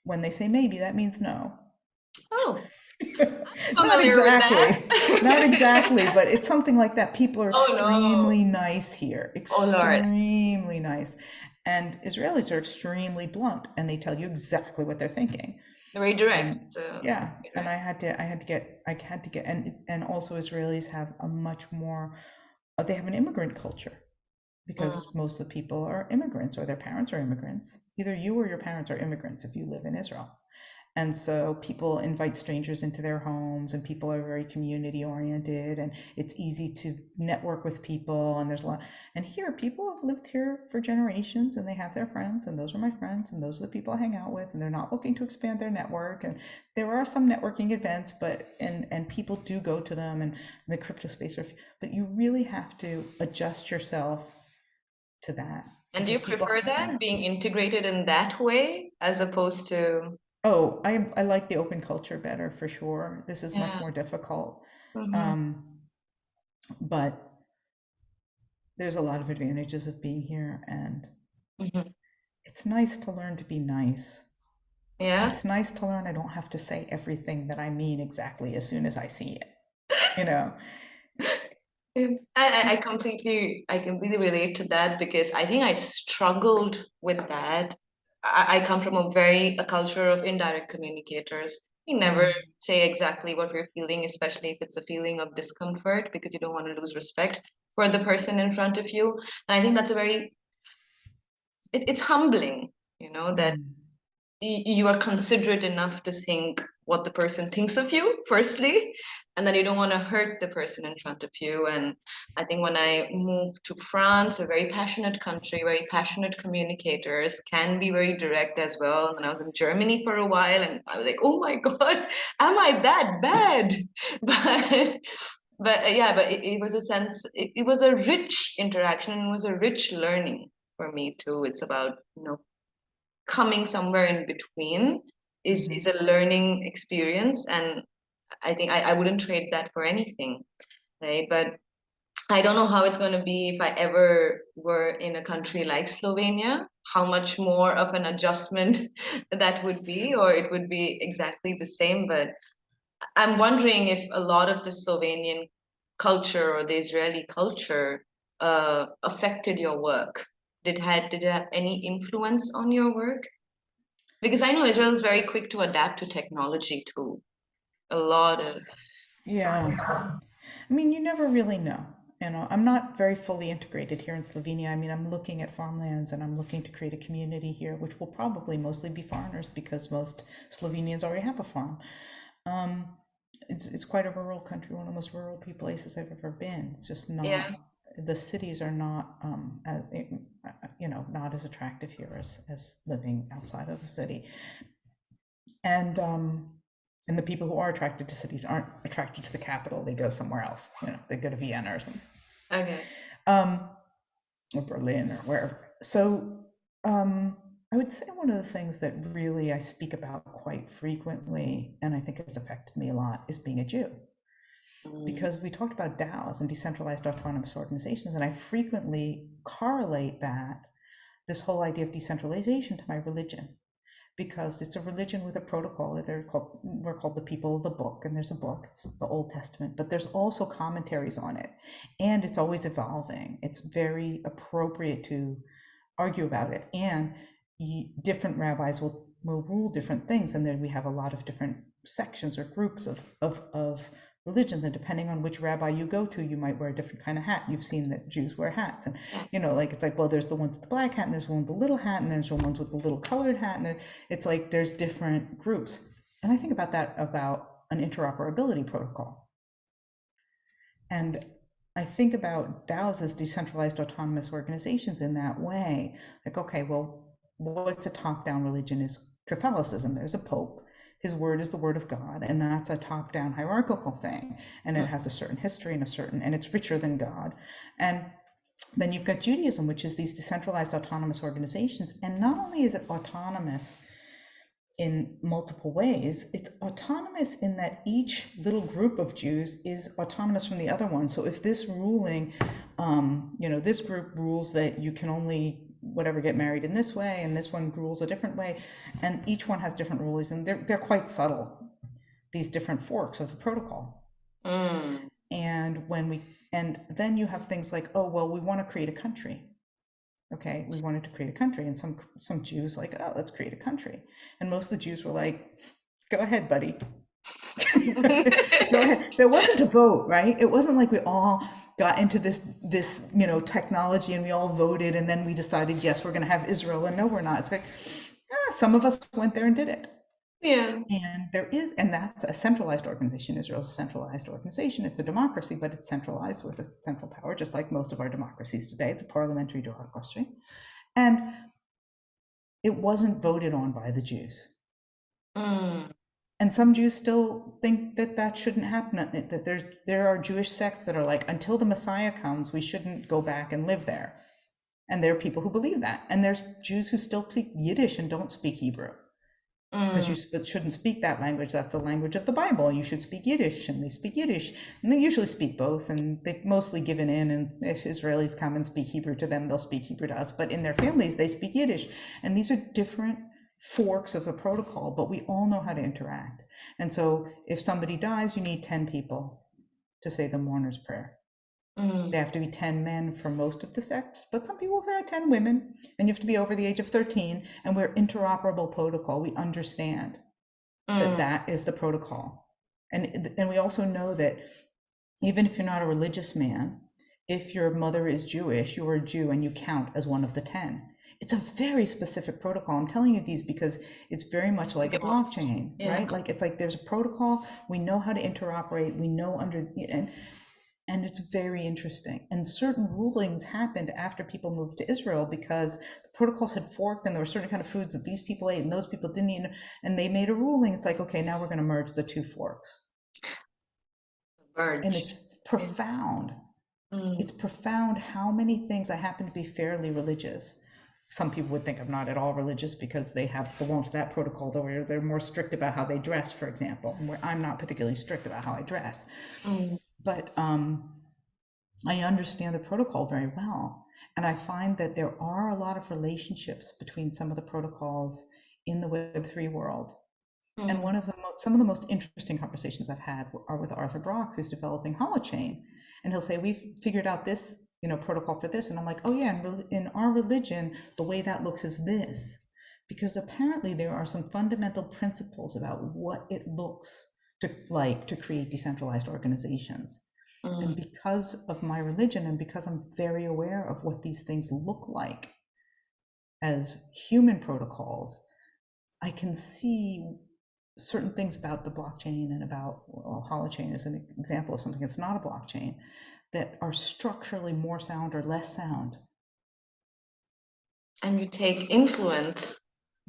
when they say maybe, that means no. Oh, Not exactly. with that. Not exactly, but it's something like that. People are extremely nice here. Extremely nice. And Israelis are extremely blunt, and they tell you exactly what they're thinking. Very direct. And I had to get, and also Israelis have a much more, they have an immigrant culture, because most of the people are immigrants, or their parents are immigrants. Either you or your parents are immigrants if you live in Israel. And so people invite strangers into their homes, and people are very community oriented, and it's easy to network with people. And there's a lot, and here people have lived here for generations, and they have their friends, and those are my friends, and those are the people I hang out with, and they're not looking to expand their network. And there are some networking events, but and people do go to them, and the crypto space, but you really have to adjust yourself to that. And do you prefer that, being integrated in that way as opposed to? Oh, I like the open culture better, for sure. This is much more difficult. But there's a lot of advantages of being here, and Mhm. it's nice to learn to be nice. And Yeah. it's nice to learn I don't have to say everything that I mean exactly as soon as I see it, you know. Yeah. I completely relate to that because I think I struggled with that. I come from a culture of indirect communicators. We never Mm, say exactly what we're feeling, especially if it's a feeling of discomfort, because you don't want to lose respect for the person in front of you. And I think that's it's humbling, that mm, you are considerate enough to think what the person thinks of you, firstly, and that you don't want to hurt the person in front of you. And I think when I moved to France, a very passionate country, very passionate communicators can be very direct as well. And I was in Germany for a while and I was like, oh my God, am I that bad? But it was a sense, it was a rich interaction and it was a rich learning for me too. It's about, coming somewhere in between is mhm. a learning experience, and I think I wouldn't trade that for anything, right? But I don't know how it's going to be if I ever were in a country like Slovenia, how much more of an adjustment that would be, or it would be exactly the same. But I'm wondering if a lot of the Slovenian culture or the Israeli culture affected your work. Did it have any influence on your work? Because I know Israel is very quick to adapt to technology too. A lot of Yeah. startups. I mean, you never really know. I'm not very fully integrated here in Slovenia. I mean, I'm looking at farmlands and I'm looking to create a community here, which will probably mostly be foreigners because most Slovenians already have a farm. Um, it's quite a rural country, one of the most rural places I've ever been. It's just not, Yeah, the cities are not, not as attractive here as living outside of the city. And and the people who are attracted to cities aren't attracted to the capital. They go somewhere else. They go to Vienna or something, okay. um, or Berlin or wherever. So I would say one of the things that really I speak about quite frequently, and I think has affected me a lot, is being a Jew. Mm, Because we talked about DAOs and decentralized autonomous organizations, and I frequently correlate this whole idea of decentralization to my religion, because it's a religion with a protocol. We're called the people of the book, and there's a book, it's the Old Testament, but there's also commentaries on it, and it's always evolving. It's very appropriate to argue about it, and different rabbis will rule different things, and then we have a lot of different sections or groups of religions, and depending on which rabbi you go to, you might wear a different kind of hat. You've seen that Jews wear hats, and yeah. like it's like, well, there's the ones with the black hat, and there's one with the little hat, and there's the ones with the little colored hat, and it's like there's different groups. And I think about that about an interoperability protocol. And I think about DAOs as decentralized autonomous organizations in that way. Like, okay, well, what's a top-down religion is Catholicism. There's a pope. His word is the word of God, and that's a top-down hierarchical thing. And it Mm, has a certain history and it's richer than God. And then you've got Judaism, which is these decentralized autonomous organizations. And not only is it autonomous in multiple ways, it's autonomous in that each little group of Jews is autonomous from the other one. So if this ruling, this group rules that you can only whatever get married in this way, and this one rules a different way, and each one has different rules, and they're quite subtle, these different forks of the protocol. mm, And then you have things like, oh well, we want to create a country. Okay, we wanted to create a country, and some Jews like, oh, let's create a country, and most of the Jews were like, go ahead, buddy. Go ahead. There wasn't a vote, right? It wasn't like we all got into this technology and we all voted and then we decided, yes, we're going to have Israel, and no, we're not. It's like, some of us went there and did it. yeah. And that's a centralized organization. Israel's a centralized organization. It's a democracy, but it's centralized with a central power, just like most of our democracies today. It's a parliamentary democracy. And it wasn't voted on by the Jews. Mm, And some Jews still think that shouldn't happen, that there are Jewish sects that are like, until the Messiah comes, we shouldn't go back and live there. And there are people who believe that. And there's Jews who still speak Yiddish and don't speak Hebrew. because you shouldn't speak that language. That's the language of the Bible. You should speak Yiddish, and they speak Yiddish, and they usually speak both, and they've mostly given in. And if Israelis come and speak Hebrew to them, they'll speak Hebrew to us. But in their families, they speak Yiddish, and these are different forks of the protocol, but we all know how to interact. And so if somebody dies, you need 10 people to say the mourner's prayer. They have to be 10 men for most of the sects, but some people say 10 women, and you have to be over the age of 13, and we're interoperable protocol. We understand that that is the protocol. And we also know that even if you're not a religious man, if your mother is Jewish, you're a Jew and you count as one of the 10. It's a very specific protocol. I'm telling you these because it's very much like a blockchain, right? Like it's like there's a protocol, we know how to interoperate, we know and it's very interesting. And certain rulings happened after people moved to Israel because the protocols had forked and there were certain kind of foods that these people ate and those people didn't eat. And they made a ruling. It's like, okay, now we're going to merge the two forks. And it's profound. It's profound how many things. I happen to be fairly religious. Some people would think I'm not at all religious because they belong to that protocol where they're more strict about how they dress, for example, where I'm not particularly strict about how I dress. But I understand the protocol very well. And I find that there are a lot of relationships between some of the protocols in the Web3 world. And some of the most interesting conversations I've had are with Arthur Brock, who's developing Holochain. And he'll say, we've figured out this, protocol for this. And I'm like, oh yeah, in our religion, the way that looks is this. Because apparently there are some fundamental principles about what it looks like to create decentralized organizations. And because of my religion and because I'm very aware of what these things look like as human protocols, I can see certain things about the blockchain and about Holochain as an example of something that's not a blockchain that are structurally more sound or less sound. And you take influence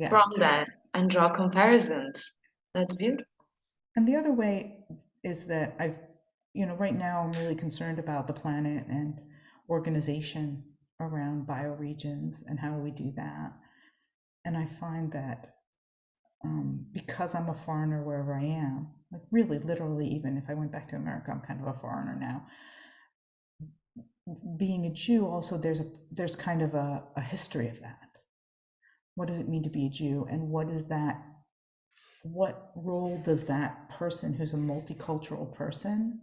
from that and draw comparisons. That's beautiful. And the other way is that right now I'm really concerned about the planet and organization around bioregions and how we do that. And I find that because I'm a foreigner wherever I am, like really literally, even if I went back to America, I'm kind of a foreigner now. Being a Jew, also there's kind of a history of that. What does it mean to be a Jew, and what role does that person who's a multicultural person,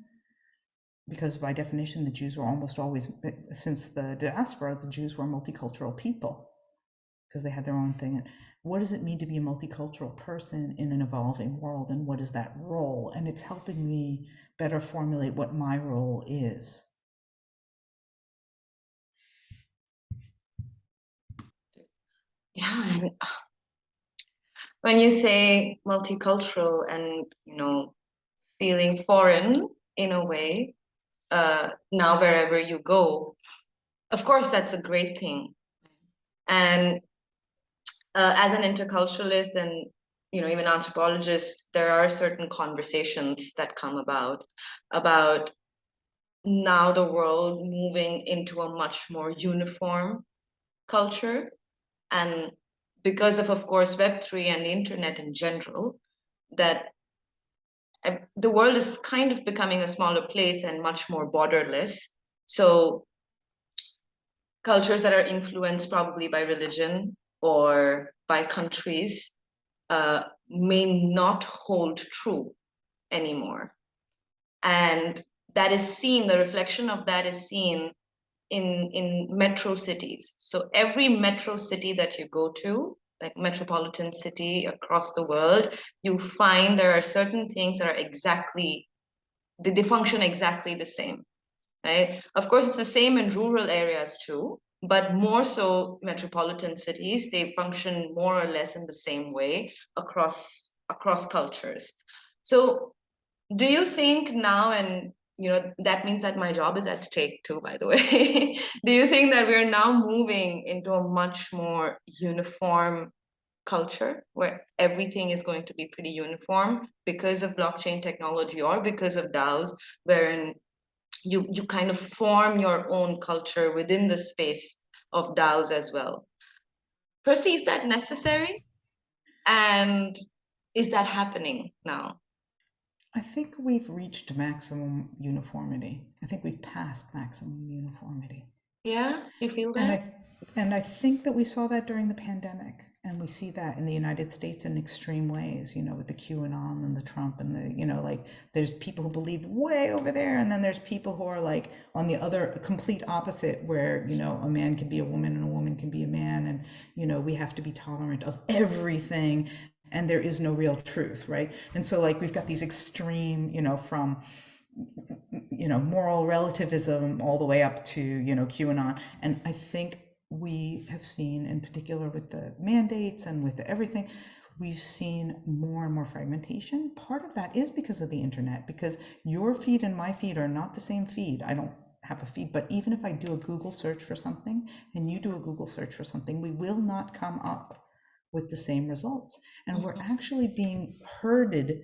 because by definition the Jews were almost always, since the diaspora, the Jews were multicultural people because they had their own thing. What does it mean to be a multicultural person in an evolving world, and what is that role? And it's helping me better formulate what my role is. Yeah, and when you say multicultural and feeling foreign in a way, now wherever you go, of course that's a great thing. And as an interculturalist and even anthropologist, there are certain conversations that come about now the world moving into a much more uniform culture. And because of course, Web3 and the internet in general, that the world is kind of becoming a smaller place and much more borderless. So cultures that are influenced probably by religion or by countries may not hold true anymore. And that is seen, the reflection of that is seen in metro cities. So every metro city that you go to, like metropolitan city across the world, you find there are certain things that are they function exactly the same, right? Of course, it's the same in rural areas too, but more so metropolitan cities, they function more or less in the same way across cultures. So do you think now, and that means that my job is at stake too, by the way, do you think that we're now moving into a much more uniform culture where everything is going to be pretty uniform because of blockchain technology or because of DAOs, wherein you kind of form your own culture within the space of DAOs as well? Percy, is that necessary? And is that happening now? I think we've reached maximum uniformity. I think we've passed maximum uniformity. Yeah, you feel And that? I think that we saw that during the pandemic, and we see that in the United States in extreme ways, with the QAnon and the Trump and the, like there's people who believe way over there, and then there's people who are like on the other complete opposite where, a man can be a woman and a woman can be a man, and we have to be tolerant of everything, and there is no real truth, right? And so like we've got these extreme, from moral relativism all the way up to, QAnon. And I think we have seen, in particular with the mandates and with everything, we've seen more and more fragmentation. Part of that is because of the internet, because your feed and my feed are not the same feed. I don't have a feed, but even if I do a Google search for something and you do a Google search for something, we will not come up with the same results. And we're actually being herded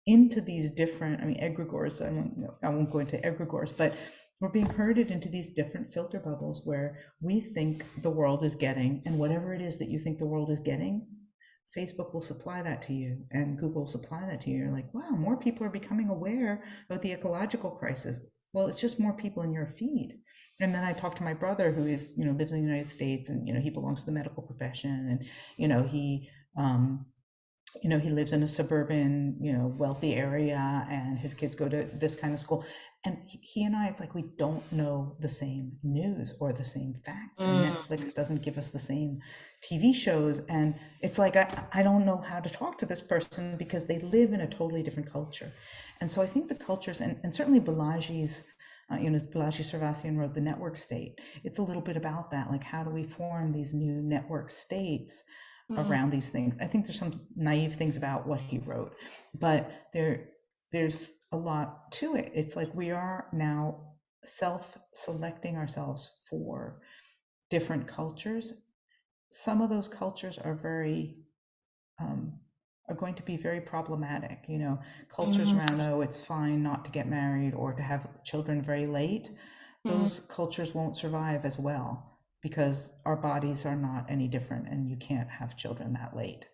into these different, egregores, I won't go into egregores, but we're being herded into these different filter bubbles where we think the world is getting, and whatever it is that you think the world is getting, Facebook will supply that to you and Google will supply that to you. You're like, wow, more people are becoming aware of the ecological crisis. Well, it's just more people in your feed. And then I talked to my brother who is, lives in the United States, and, he belongs to the medical profession, and, he lives in a suburban, wealthy area, and his kids go to this kind of school. And he and I, it's like we don't know the same news or the same facts, and Netflix doesn't give us the same TV shows. And it's like, I don't know how to talk to this person because they live in a totally different culture. And so I think the cultures, and certainly Balaji's, Balaji Sarvassian wrote The Network State. It's a little bit about that, like how do we form these new network states around these things. I think there's some naive things about what he wrote, but there's a lot to it. It's like we are now self-selecting ourselves for different cultures. Some of those cultures are are going to be very problematic. Cultures around, oh, it's fine not to get married or to have children very late. Those cultures won't survive as well because our bodies are not any different, and you can't have children that late.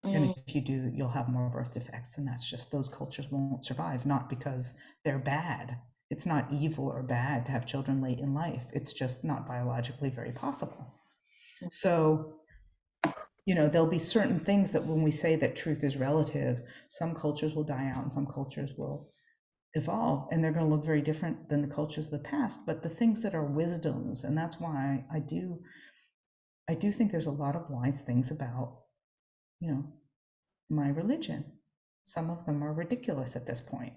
And if you do, you'll have more birth defects, and that's just, those cultures won't survive, not because they're bad. It's not evil or bad to have children late in life. It's just not biologically very possible. So, there'll be certain things that when we say that truth is relative, some cultures will die out and some cultures will evolve, and they're going to look very different than the cultures of the past. But the things that are wisdoms, and that's why I do think there's a lot of wise things about, my religion. Some of them are ridiculous at this point,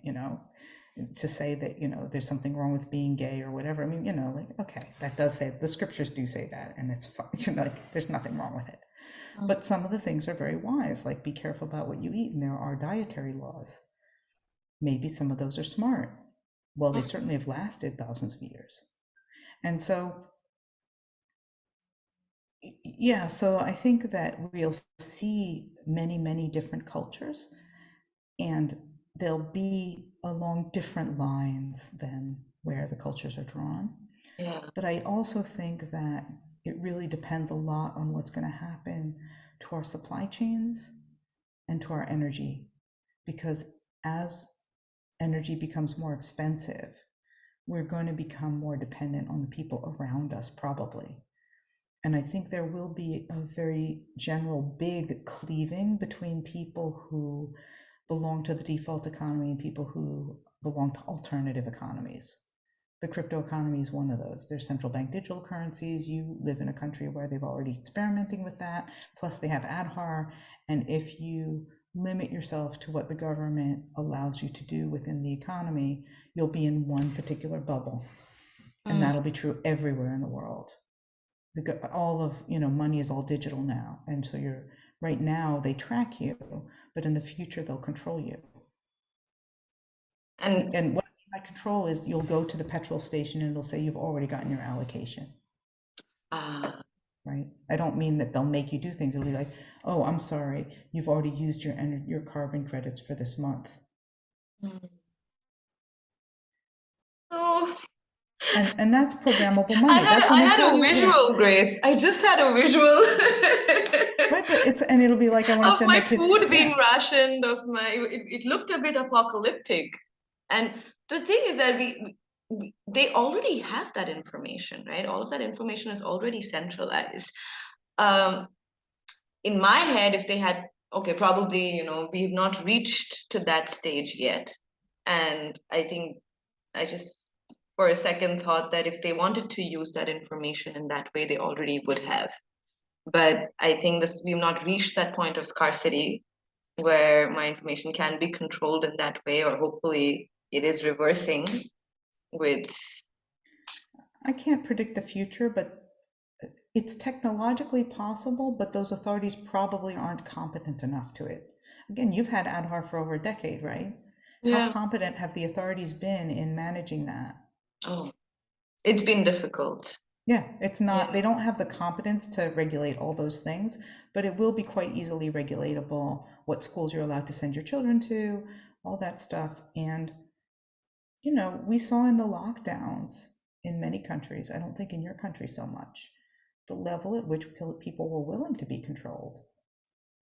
to say that, there's something wrong with being gay or whatever. Like, okay, that does say, the scriptures do say that, and it's fine, like there's nothing wrong with it. But some of the things are very wise, like be careful about what you eat, and there are dietary laws. Maybe some of those are smart. Well, they certainly have lasted thousands of years. And so, yeah, so I think that we'll see many, many different cultures, and they'll be along different lines than where the cultures are drawn. Yeah. But I also think that it really depends a lot on what's going to happen to our supply chains and to our energy, because as energy becomes more expensive, we're going to become more dependent on the people around us, probably. And I think there will be a very general big cleaving between people who belong to the default economy and people who belong to alternative economies. The crypto economy is one of those. There's central bank digital currencies. You live in a country where they've already experimenting with that. Plus they have Adhar. And if you limit yourself to what the government allows you to do within the economy, you'll be in one particular bubble. And that'll be true everywhere in the world. All of, money is all digital now. And so right now they track you, but in the future they'll control you. And what I mean by control is you'll go to the petrol station and it'll say you've already gotten your allocation. Right? I don't mean that they'll make you do things. It'll be like, oh, I'm sorry, you've already used your carbon credits for this month. Oh, And that's programmable I money. had That's when I they had tell a you, visual, Grace. I just had a visual right, but and it'll be like, I want to of send my my kids, food being yeah. rationed, of my it looked a bit apocalyptic. And the thing is that they already have that information, right? All of that information is already centralized. Um, in my head, if they had, okay, probably, we've not reached to that stage yet. And I think I just, for a second, thought that if they wanted to use that information in that way, they already would have. But I think we've not reached that point of scarcity where my information can be controlled in that way, or hopefully it is reversing with. I can't predict the future, but it's technologically possible, but those authorities probably aren't competent enough to it. Again, you've had Adhar for over a decade, right? How Yeah. competent have the authorities been in managing that? Oh, it's been difficult. Yeah, it's not, Yeah. they don't have the competence to regulate all those things, but it will be quite easily regulatable, what schools you're allowed to send your children to, all that stuff. And, we saw in the lockdowns in many countries, I don't think in your country so much, the level at which people were willing to be controlled.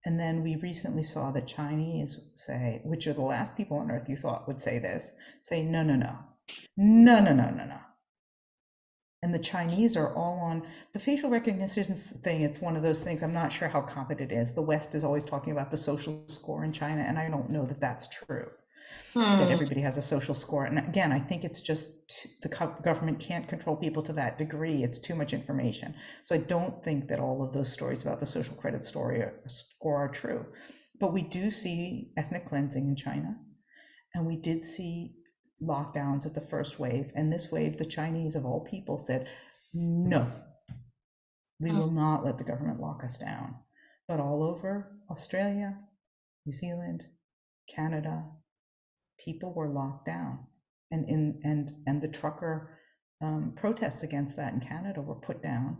And then we recently saw the Chinese say, which are the last people on earth you thought would say this, say, no, no, no, no, no, no, no, no. And the Chinese are all on the facial recognition thing. It's one of those things. I'm not sure how competent it is. The West is always talking about the social score in China, and I don't know that that's true, that everybody has a social score. And again, I think it's just the government can't control people to that degree. It's too much information. So I don't think that all of those stories about the social credit score are true. But we do see ethnic cleansing in China, and we did see lockdowns at the first wave. And this wave, the Chinese of all people said, no, we will not let the government lock us down. But all over Australia, New Zealand, Canada, people were locked down. And the trucker protests against that in Canada were put down.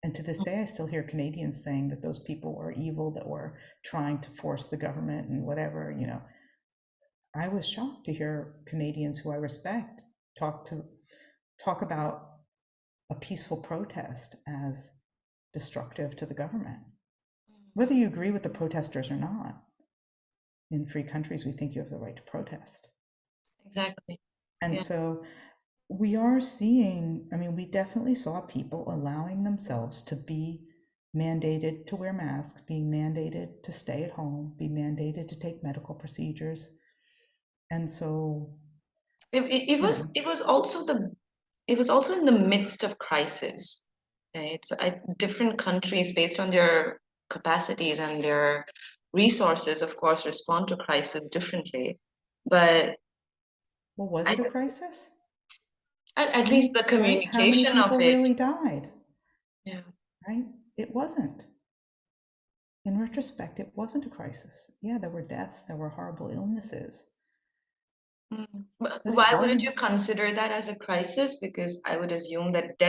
And to this day, I still hear Canadians saying that those people were evil, that were trying to force the government and whatever. I was shocked to hear Canadians who I respect talk about a peaceful protest as destructive to the government. Whether you agree with the protesters or not, in free countries, we think you have the right to protest. Exactly. And Yeah. so we are seeing, we definitely saw people allowing themselves to be mandated to wear masks, being mandated to stay at home, be mandated to take medical procedures. And so It was also in the midst of crisis, right? So different countries, based on their capacities and their resources, of course, respond to crisis differently. But well, was I, it a crisis? at least the Right? How many communication of people it, really died? yeah. Right? It wasn't. In retrospect, it wasn't a crisis. Yeah, there were deaths, there were horrible illnesses, But but it why wouldn't you wasn't. consider that as a crisis? Because I would assume that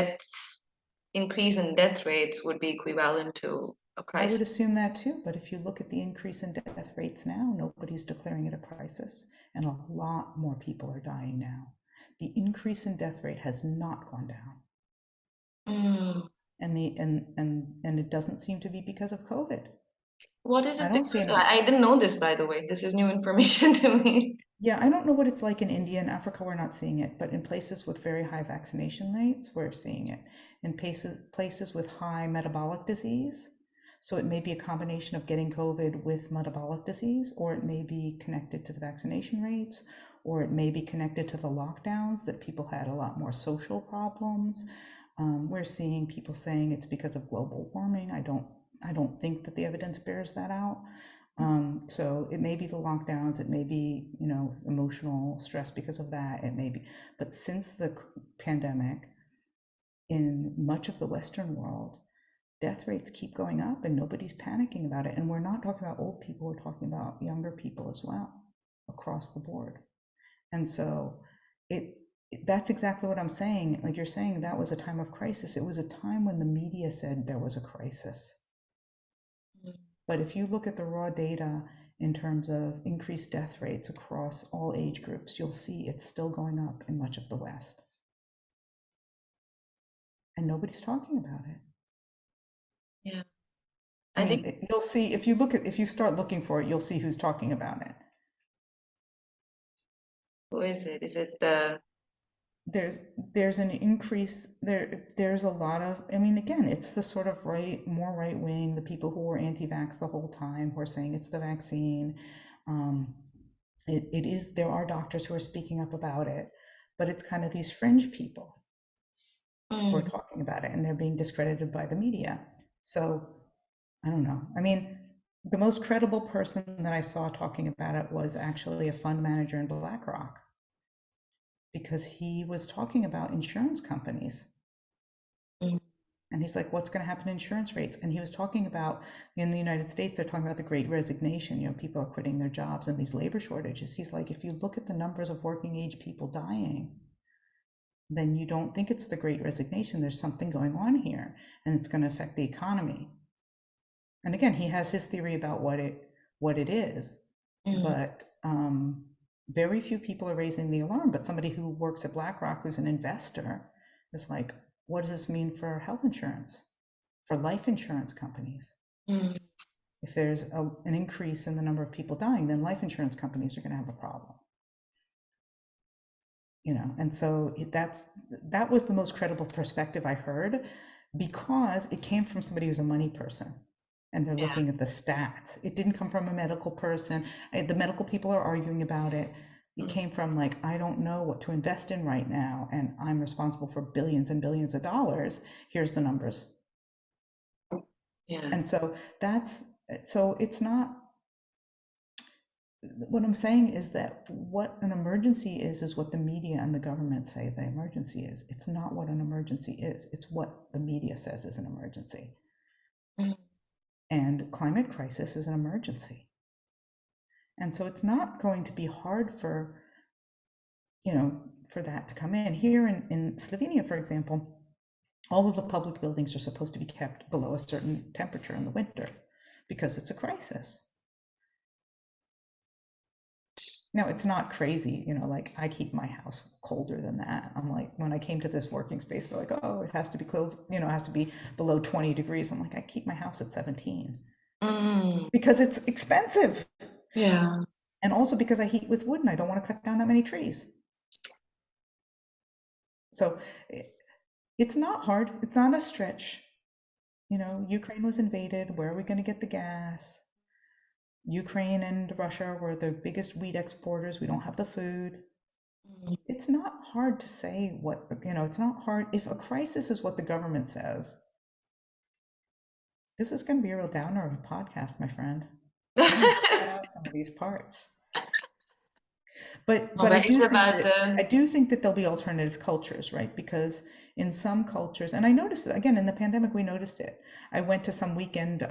increase in death rates would be equivalent to a I would crisis. assume that too, but if you look at the increase in death rates now, nobody's declaring it a crisis, and a lot more people are dying now. The increase in death rate has not gone down. Mm. And it doesn't seem to be because of COVID. What is I it don't see because anybody. I didn't know this, by the way. This is new information to me. Yeah, I don't know what it's like in India and Africa, we're not seeing it, but in places with very high vaccination rates, we're seeing it. In places with high metabolic disease, so it may be a combination of getting COVID with metabolic disease, or it may be connected to the vaccination rates, or it may be connected to the lockdowns, that people had a lot more social problems. We're seeing people saying it's because of global warming. I don't think that the evidence bears that out. So it may be the lockdowns, it may be, emotional stress because of that, it may be, but since the pandemic, in much of the Western world, death rates keep going up and nobody's panicking about it. And we're not talking about old people, we're talking about younger people as well, across the board. And so that's exactly what I'm saying. Like you're saying, that was a time of crisis. It was a time when the media said there was a crisis. But if you look at the raw data in terms of increased death rates across all age groups, you'll see it's still going up in much of the West. and nobody's talking about it. Yeah. I I mean, think, you'll see if you start looking for it, you'll see who's talking about it. who is it? Is it the There's an increase there's a lot of, I mean, again, it's the sort of more right wing, the people who were anti-vax the whole time, who are saying it's the vaccine. It is, there are doctors who are speaking up about it, but it's kind of these fringe people who are talking about it, and they're being discredited by the media. So I don't know. I mean, the most credible person that I saw talking about it was actually a fund manager in BlackRock, because he was talking about insurance companies. And he's like, what's going to happen to insurance rates? And he was talking about, in the United States, they're talking about the great resignation. You know, people are quitting their jobs and these labor shortages. He's like, if you look at the numbers of working age people dying, then you don't think it's the great resignation. There's something going on here, and it's going to affect the economy. And again, he has his theory about what it is, but very few people are raising the alarm. But somebody who works at BlackRock, who's an investor, is like, what does this mean for health insurance, for life insurance companies? If there's an increase in the number of people dying, then life insurance companies are going to have a problem. You know, and so that was the most credible perspective I heard, because it came from somebody who's a money person, and they're looking at the stats. It didn't come from a medical person. The medical people are arguing about it. It came from like, I don't know what to invest in right now, and I'm responsible for billions and billions of dollars. Here's the numbers. Yeah. And so it's not, what I'm saying is that what an emergency is what the media and the government say the emergency is. It's not what an emergency is. It's what the media says is an emergency. And climate crisis is an emergency. And so it's not going to be hard for, for that to come in. Here in Slovenia, for example, all of the public buildings are supposed to be kept below a certain temperature in the winter because it's a crisis. Now, it's not crazy, like I keep my house colder than that. I'm like, when I came to this working space, they're like, oh, it has to be close, it has to be below 20 degrees. I'm like, I keep my house at 17 because it's expensive. Yeah. And also because I heat with wood and I don't want to cut down that many trees. So it's not hard. It's not a stretch. Ukraine was invaded. Where are we going to get the gas? Ukraine and Russia were the biggest wheat exporters. We don't have the food. It's not hard to say it's not hard. If a crisis is what the government says, this is going to be a real downer of a podcast, my friend. I'm going to cut out some of these parts. But I do think that there'll be alternative cultures, right? Because in some cultures, and I noticed it again in the pandemic, we noticed it. I went to some weekend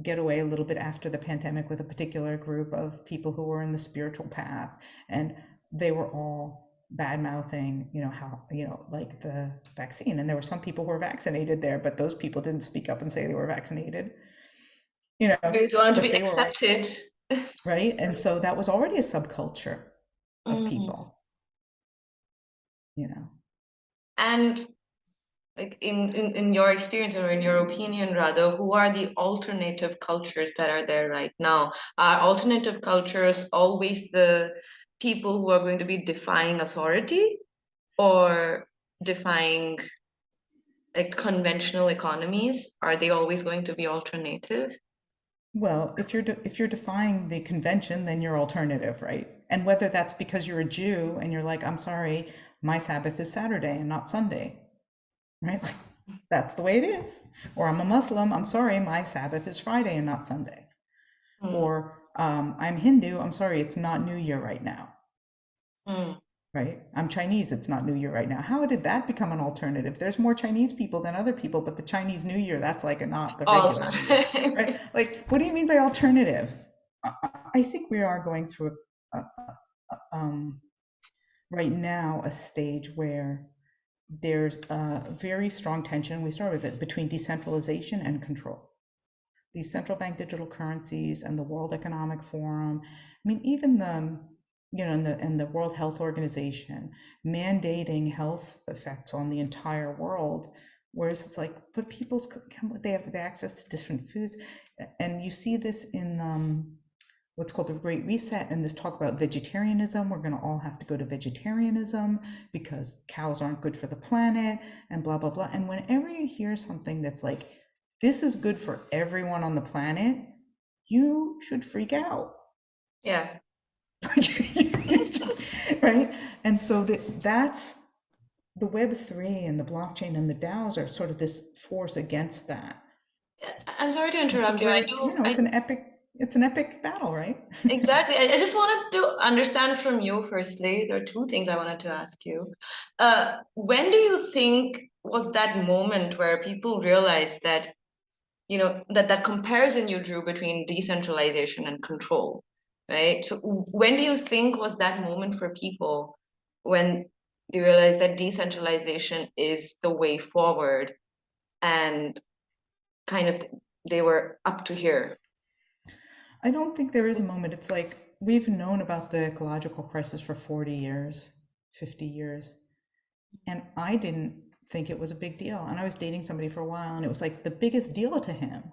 getaway a little bit after the pandemic with a particular group of people who were in the spiritual path, and they were all bad mouthing, how, like the vaccine. And there were some people who were vaccinated there, but those people didn't speak up and say they were vaccinated. They wanted to be accepted. Right. And so that was already a subculture of people, And like in your experience, or in your opinion rather, who are the alternative cultures that are there right now? Are alternative cultures always the people who are going to be defying authority or defying like conventional economies? Are they always going to be alternative? Well, if you're defying the convention, then you're alternative, right? And whether that's because you're a Jew and you're like, I'm sorry, my Sabbath is Saturday and not Sunday, right? Like, that's the way it is. Or I'm a Muslim, I'm sorry, my Sabbath is Friday and not Sunday. Or I'm Hindu, I'm sorry, it's not New Year right now. Right? I'm Chinese, it's not New Year right now. How did that become an alternative? There's more Chinese people than other people, but the Chinese New Year, that's like not the regular New Year, right? Like, what do you mean by alternative? I think we are going through right now a stage where there's a very strong tension, we start with it, between decentralization and control. These central bank digital currencies and the World Economic Forum, I mean, even the and the World Health Organization mandating health effects on the entire world Whereas it's like, but they have the access to different foods, and you see this in what's called the Great Reset, and this talk about vegetarianism. We're going to all have to go to vegetarianism because cows aren't good for the planet, and blah blah blah. And whenever you hear something that's like, this is good for everyone on the planet, you should freak out. Yeah. Right? And so that's the Web3 and the blockchain and the DAOs are sort of this force against that. I'm sorry to And so interrupt you. I do. it's an epic battle, right? Exactly. I just wanted to understand from you, firstly, there are two things I wanted to ask you. When do you think was that moment where people realized that, that comparison you drew between decentralization and control, right? So when do you think was that moment for people when they realized that decentralization is the way forward and kind of they were up to here? I don't think there is a moment. It's like we've known about the ecological crisis for 40 years, 50 years, and I didn't think it was a big deal. And I was dating somebody for a while, and it was like the biggest deal to him.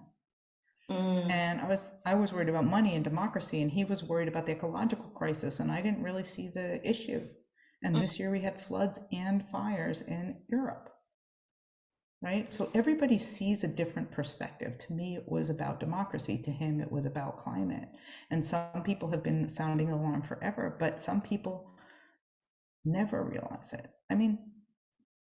Mm, And I was worried about money and democracy, and he was worried about the ecological crisis, and I didn't really see the issue. And mm, this year we had floods and fires in Europe, right? So everybody sees a different perspective. To me, it was about democracy. To him, it was about climate. And some people have been sounding the alarm forever, but some people never realize it. I mean,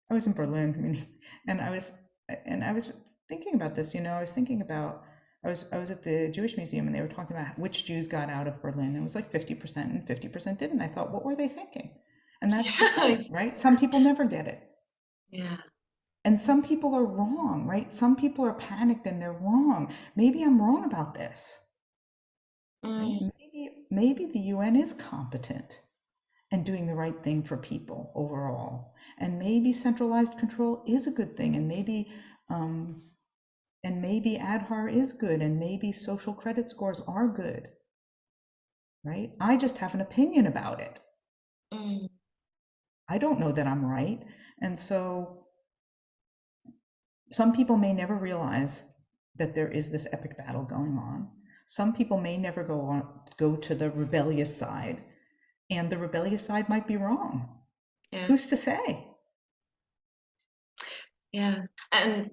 I was in Berlin, I mean, and I was thinking about this. I was thinking about I was at the Jewish Museum, and they were talking about which Jews got out of Berlin. It was like 50% and 50% didn't. I thought, what were they thinking? And that's the yeah. point, right? Some people never get it. Yeah. And some people are wrong, right? Some people are panicked and they're wrong. Maybe I'm wrong about this, right? Mm, Maybe the UN is competent and doing the right thing for people overall. And maybe centralized control is a good thing, um, and maybe ADHAR is good, and maybe social credit scores are good, right? I just have an opinion about it. mm, I don't know that I'm right. And so some people may never realize that there is this epic battle going on. Some people may never go to the rebellious side, and the rebellious side might be wrong. yeah. Who's to say? Yeah. And,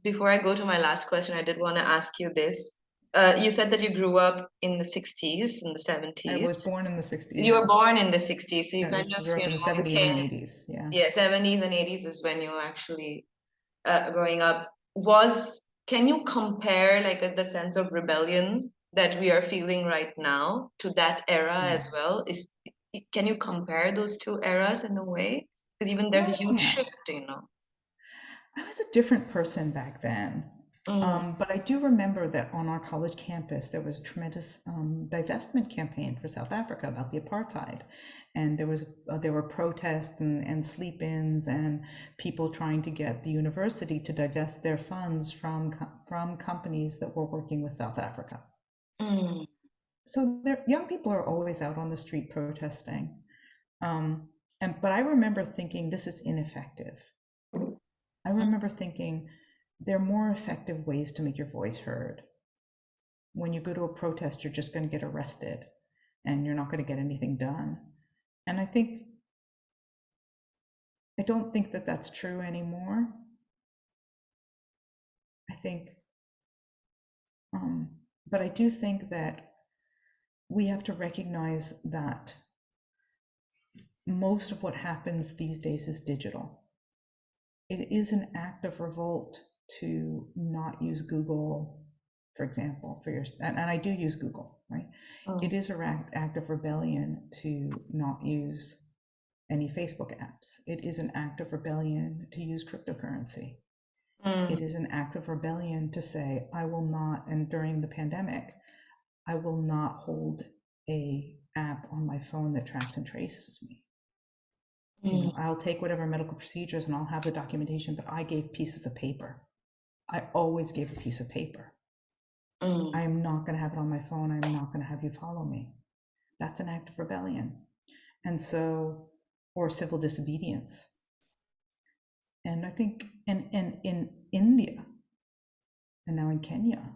before I go to my last question, I did want to ask you this. You said that you grew up in the 60s, in the I was 70s. born in the 60s. You were born in the 60s, so you I kind of, grew up in the 70s and 80s. Yeah. yeah, 70s and 80s is when you were actually growing up. Can you compare like the sense of rebellion that we are feeling right now to that era Yeah. as well? Can you compare those two eras in a way? Because even there's Yeah, a I huge can. shift. I was a different person back then. Mm, But I do remember that on our college campus, there was a tremendous divestment campaign for South Africa about the apartheid. And there were protests and sleep-ins and people trying to get the university to divest their funds from companies that were working with South Africa. mm, So young people are always out on the street protesting. But I remember thinking this is ineffective. I remember thinking there are more effective ways to make your voice heard. When you go to a protest, you're just going to get arrested and you're not going to get anything done. And I don't think that that's true anymore. I think, but I do think that we have to recognize that most of what happens these days is digital. It is an act of revolt to not use Google, for example, and I do use Google, right? mm, It is an act of rebellion to not use any Facebook apps. It is an act of rebellion to use cryptocurrency. It mm, is an act of rebellion to say, I will not, and during the pandemic, I will not hold a app on my phone that tracks and traces me. mm, I'll take whatever medical procedures and I'll have the documentation, but I gave pieces of paper. I always gave a piece of paper. I mm. am not going to have it on my phone. I'm not going to have you follow me. That's an act of rebellion. And so, or civil disobedience. And I think in India and now in Kenya,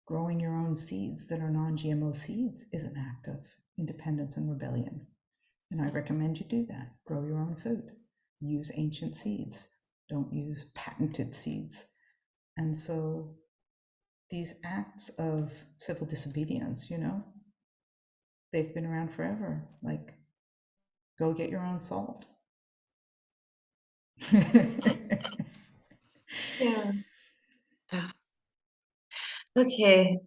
growing your own seeds that are non-GMO seeds is an act of independence and rebellion. And I recommend you do that. Grow your own food. Use ancient seeds. Don't use patented seeds. And so these acts of civil disobedience, they've been around forever. Like, go get your own salt. Yeah. Okay.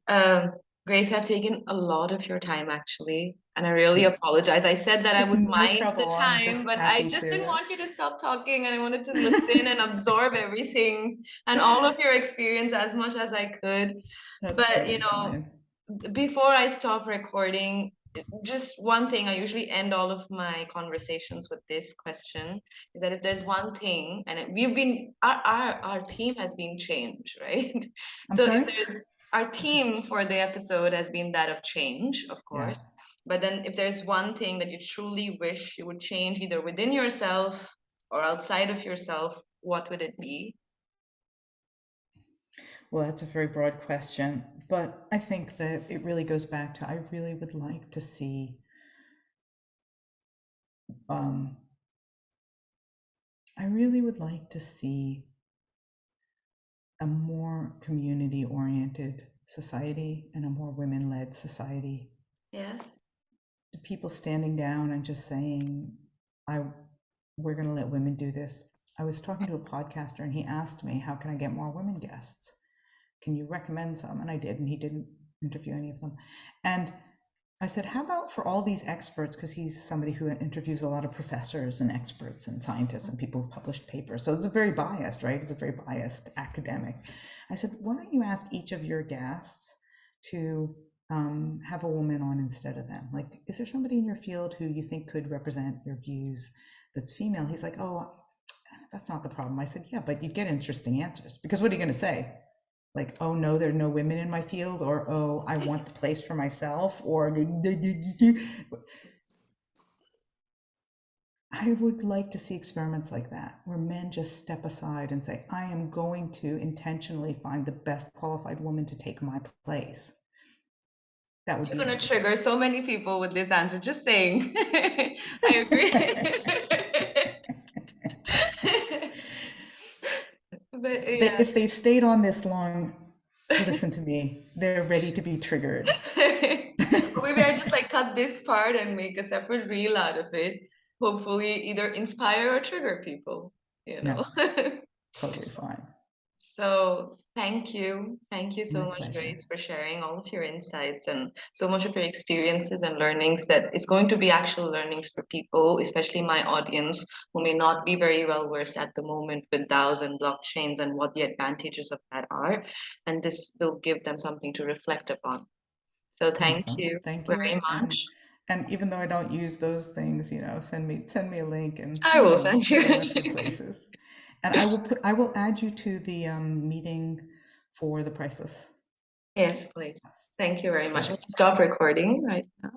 Grace, I've taken a lot of your time actually, and I really Yeah. apologize. I said that I It's would no mind the trouble. I'm time, just but I happy just didn't to. want you to stop talking, and I wanted to listen and absorb everything and all of your experience as much as I could. That's But, totally fine. before I stop recording, just one thing, I usually end all of my conversations with this question, is that if there's one thing, and our theme has been change, right? I'm So if sorry? there's our theme for the episode has been that of change, of Yeah. course. But then if there's one thing that you truly wish you would change either within yourself or outside of yourself, what would it be? Well, that's a very broad question, but I think that it really goes back to I really would like to see um, I really would like to see a more community-oriented society and a more women-led society. Yes. The people standing down and just saying, we're going to let women do this. I was talking to a podcaster and he asked me, how can I get more women guests? Can you recommend some? And I did, and he didn't interview any of them. And I said, how about for all these experts, because he's somebody who interviews a lot of professors and experts and scientists and people who've published papers. So it's a very biased, right? It's a very biased academic. I said, why don't you ask each of your guests to have a woman on instead of them? Like, is there somebody in your field who you think could represent your views that's female? He's like, oh, that's not the problem. I said, yeah, but you'd get interesting answers, because what are you going to say? Like, oh no, there are no women in my field, or oh, I want the place for myself, or I would like to see experiments like that, where men just step aside and say, I am going to intentionally find the best qualified woman to take my place. That would You're be gonna amazing. trigger so many people with this answer, just saying. I agree. But yeah. If they've stayed on this long to listen to me, they're ready to be triggered. Or maybe I just like cut this part and make a separate reel out of it. Hopefully either inspire or trigger people, you Yeah, know. totally fine. So thank you. Thank you so My much, pleasure. Grace, for sharing all of your insights and so much of your experiences and learnings that is going to be actual learnings for people, especially my audience who may not be very well versed at the moment with DAOs and blockchains and what the advantages of that are. And this will give them something to reflect upon. So thank Awesome. you Thank you. very much. And even though I don't use those things, send me a link, and I will send put it in a you. few places. And I will add you to the meeting for the Priceless. Yes, please. Thank you very much. Cool. I can stop recording right now.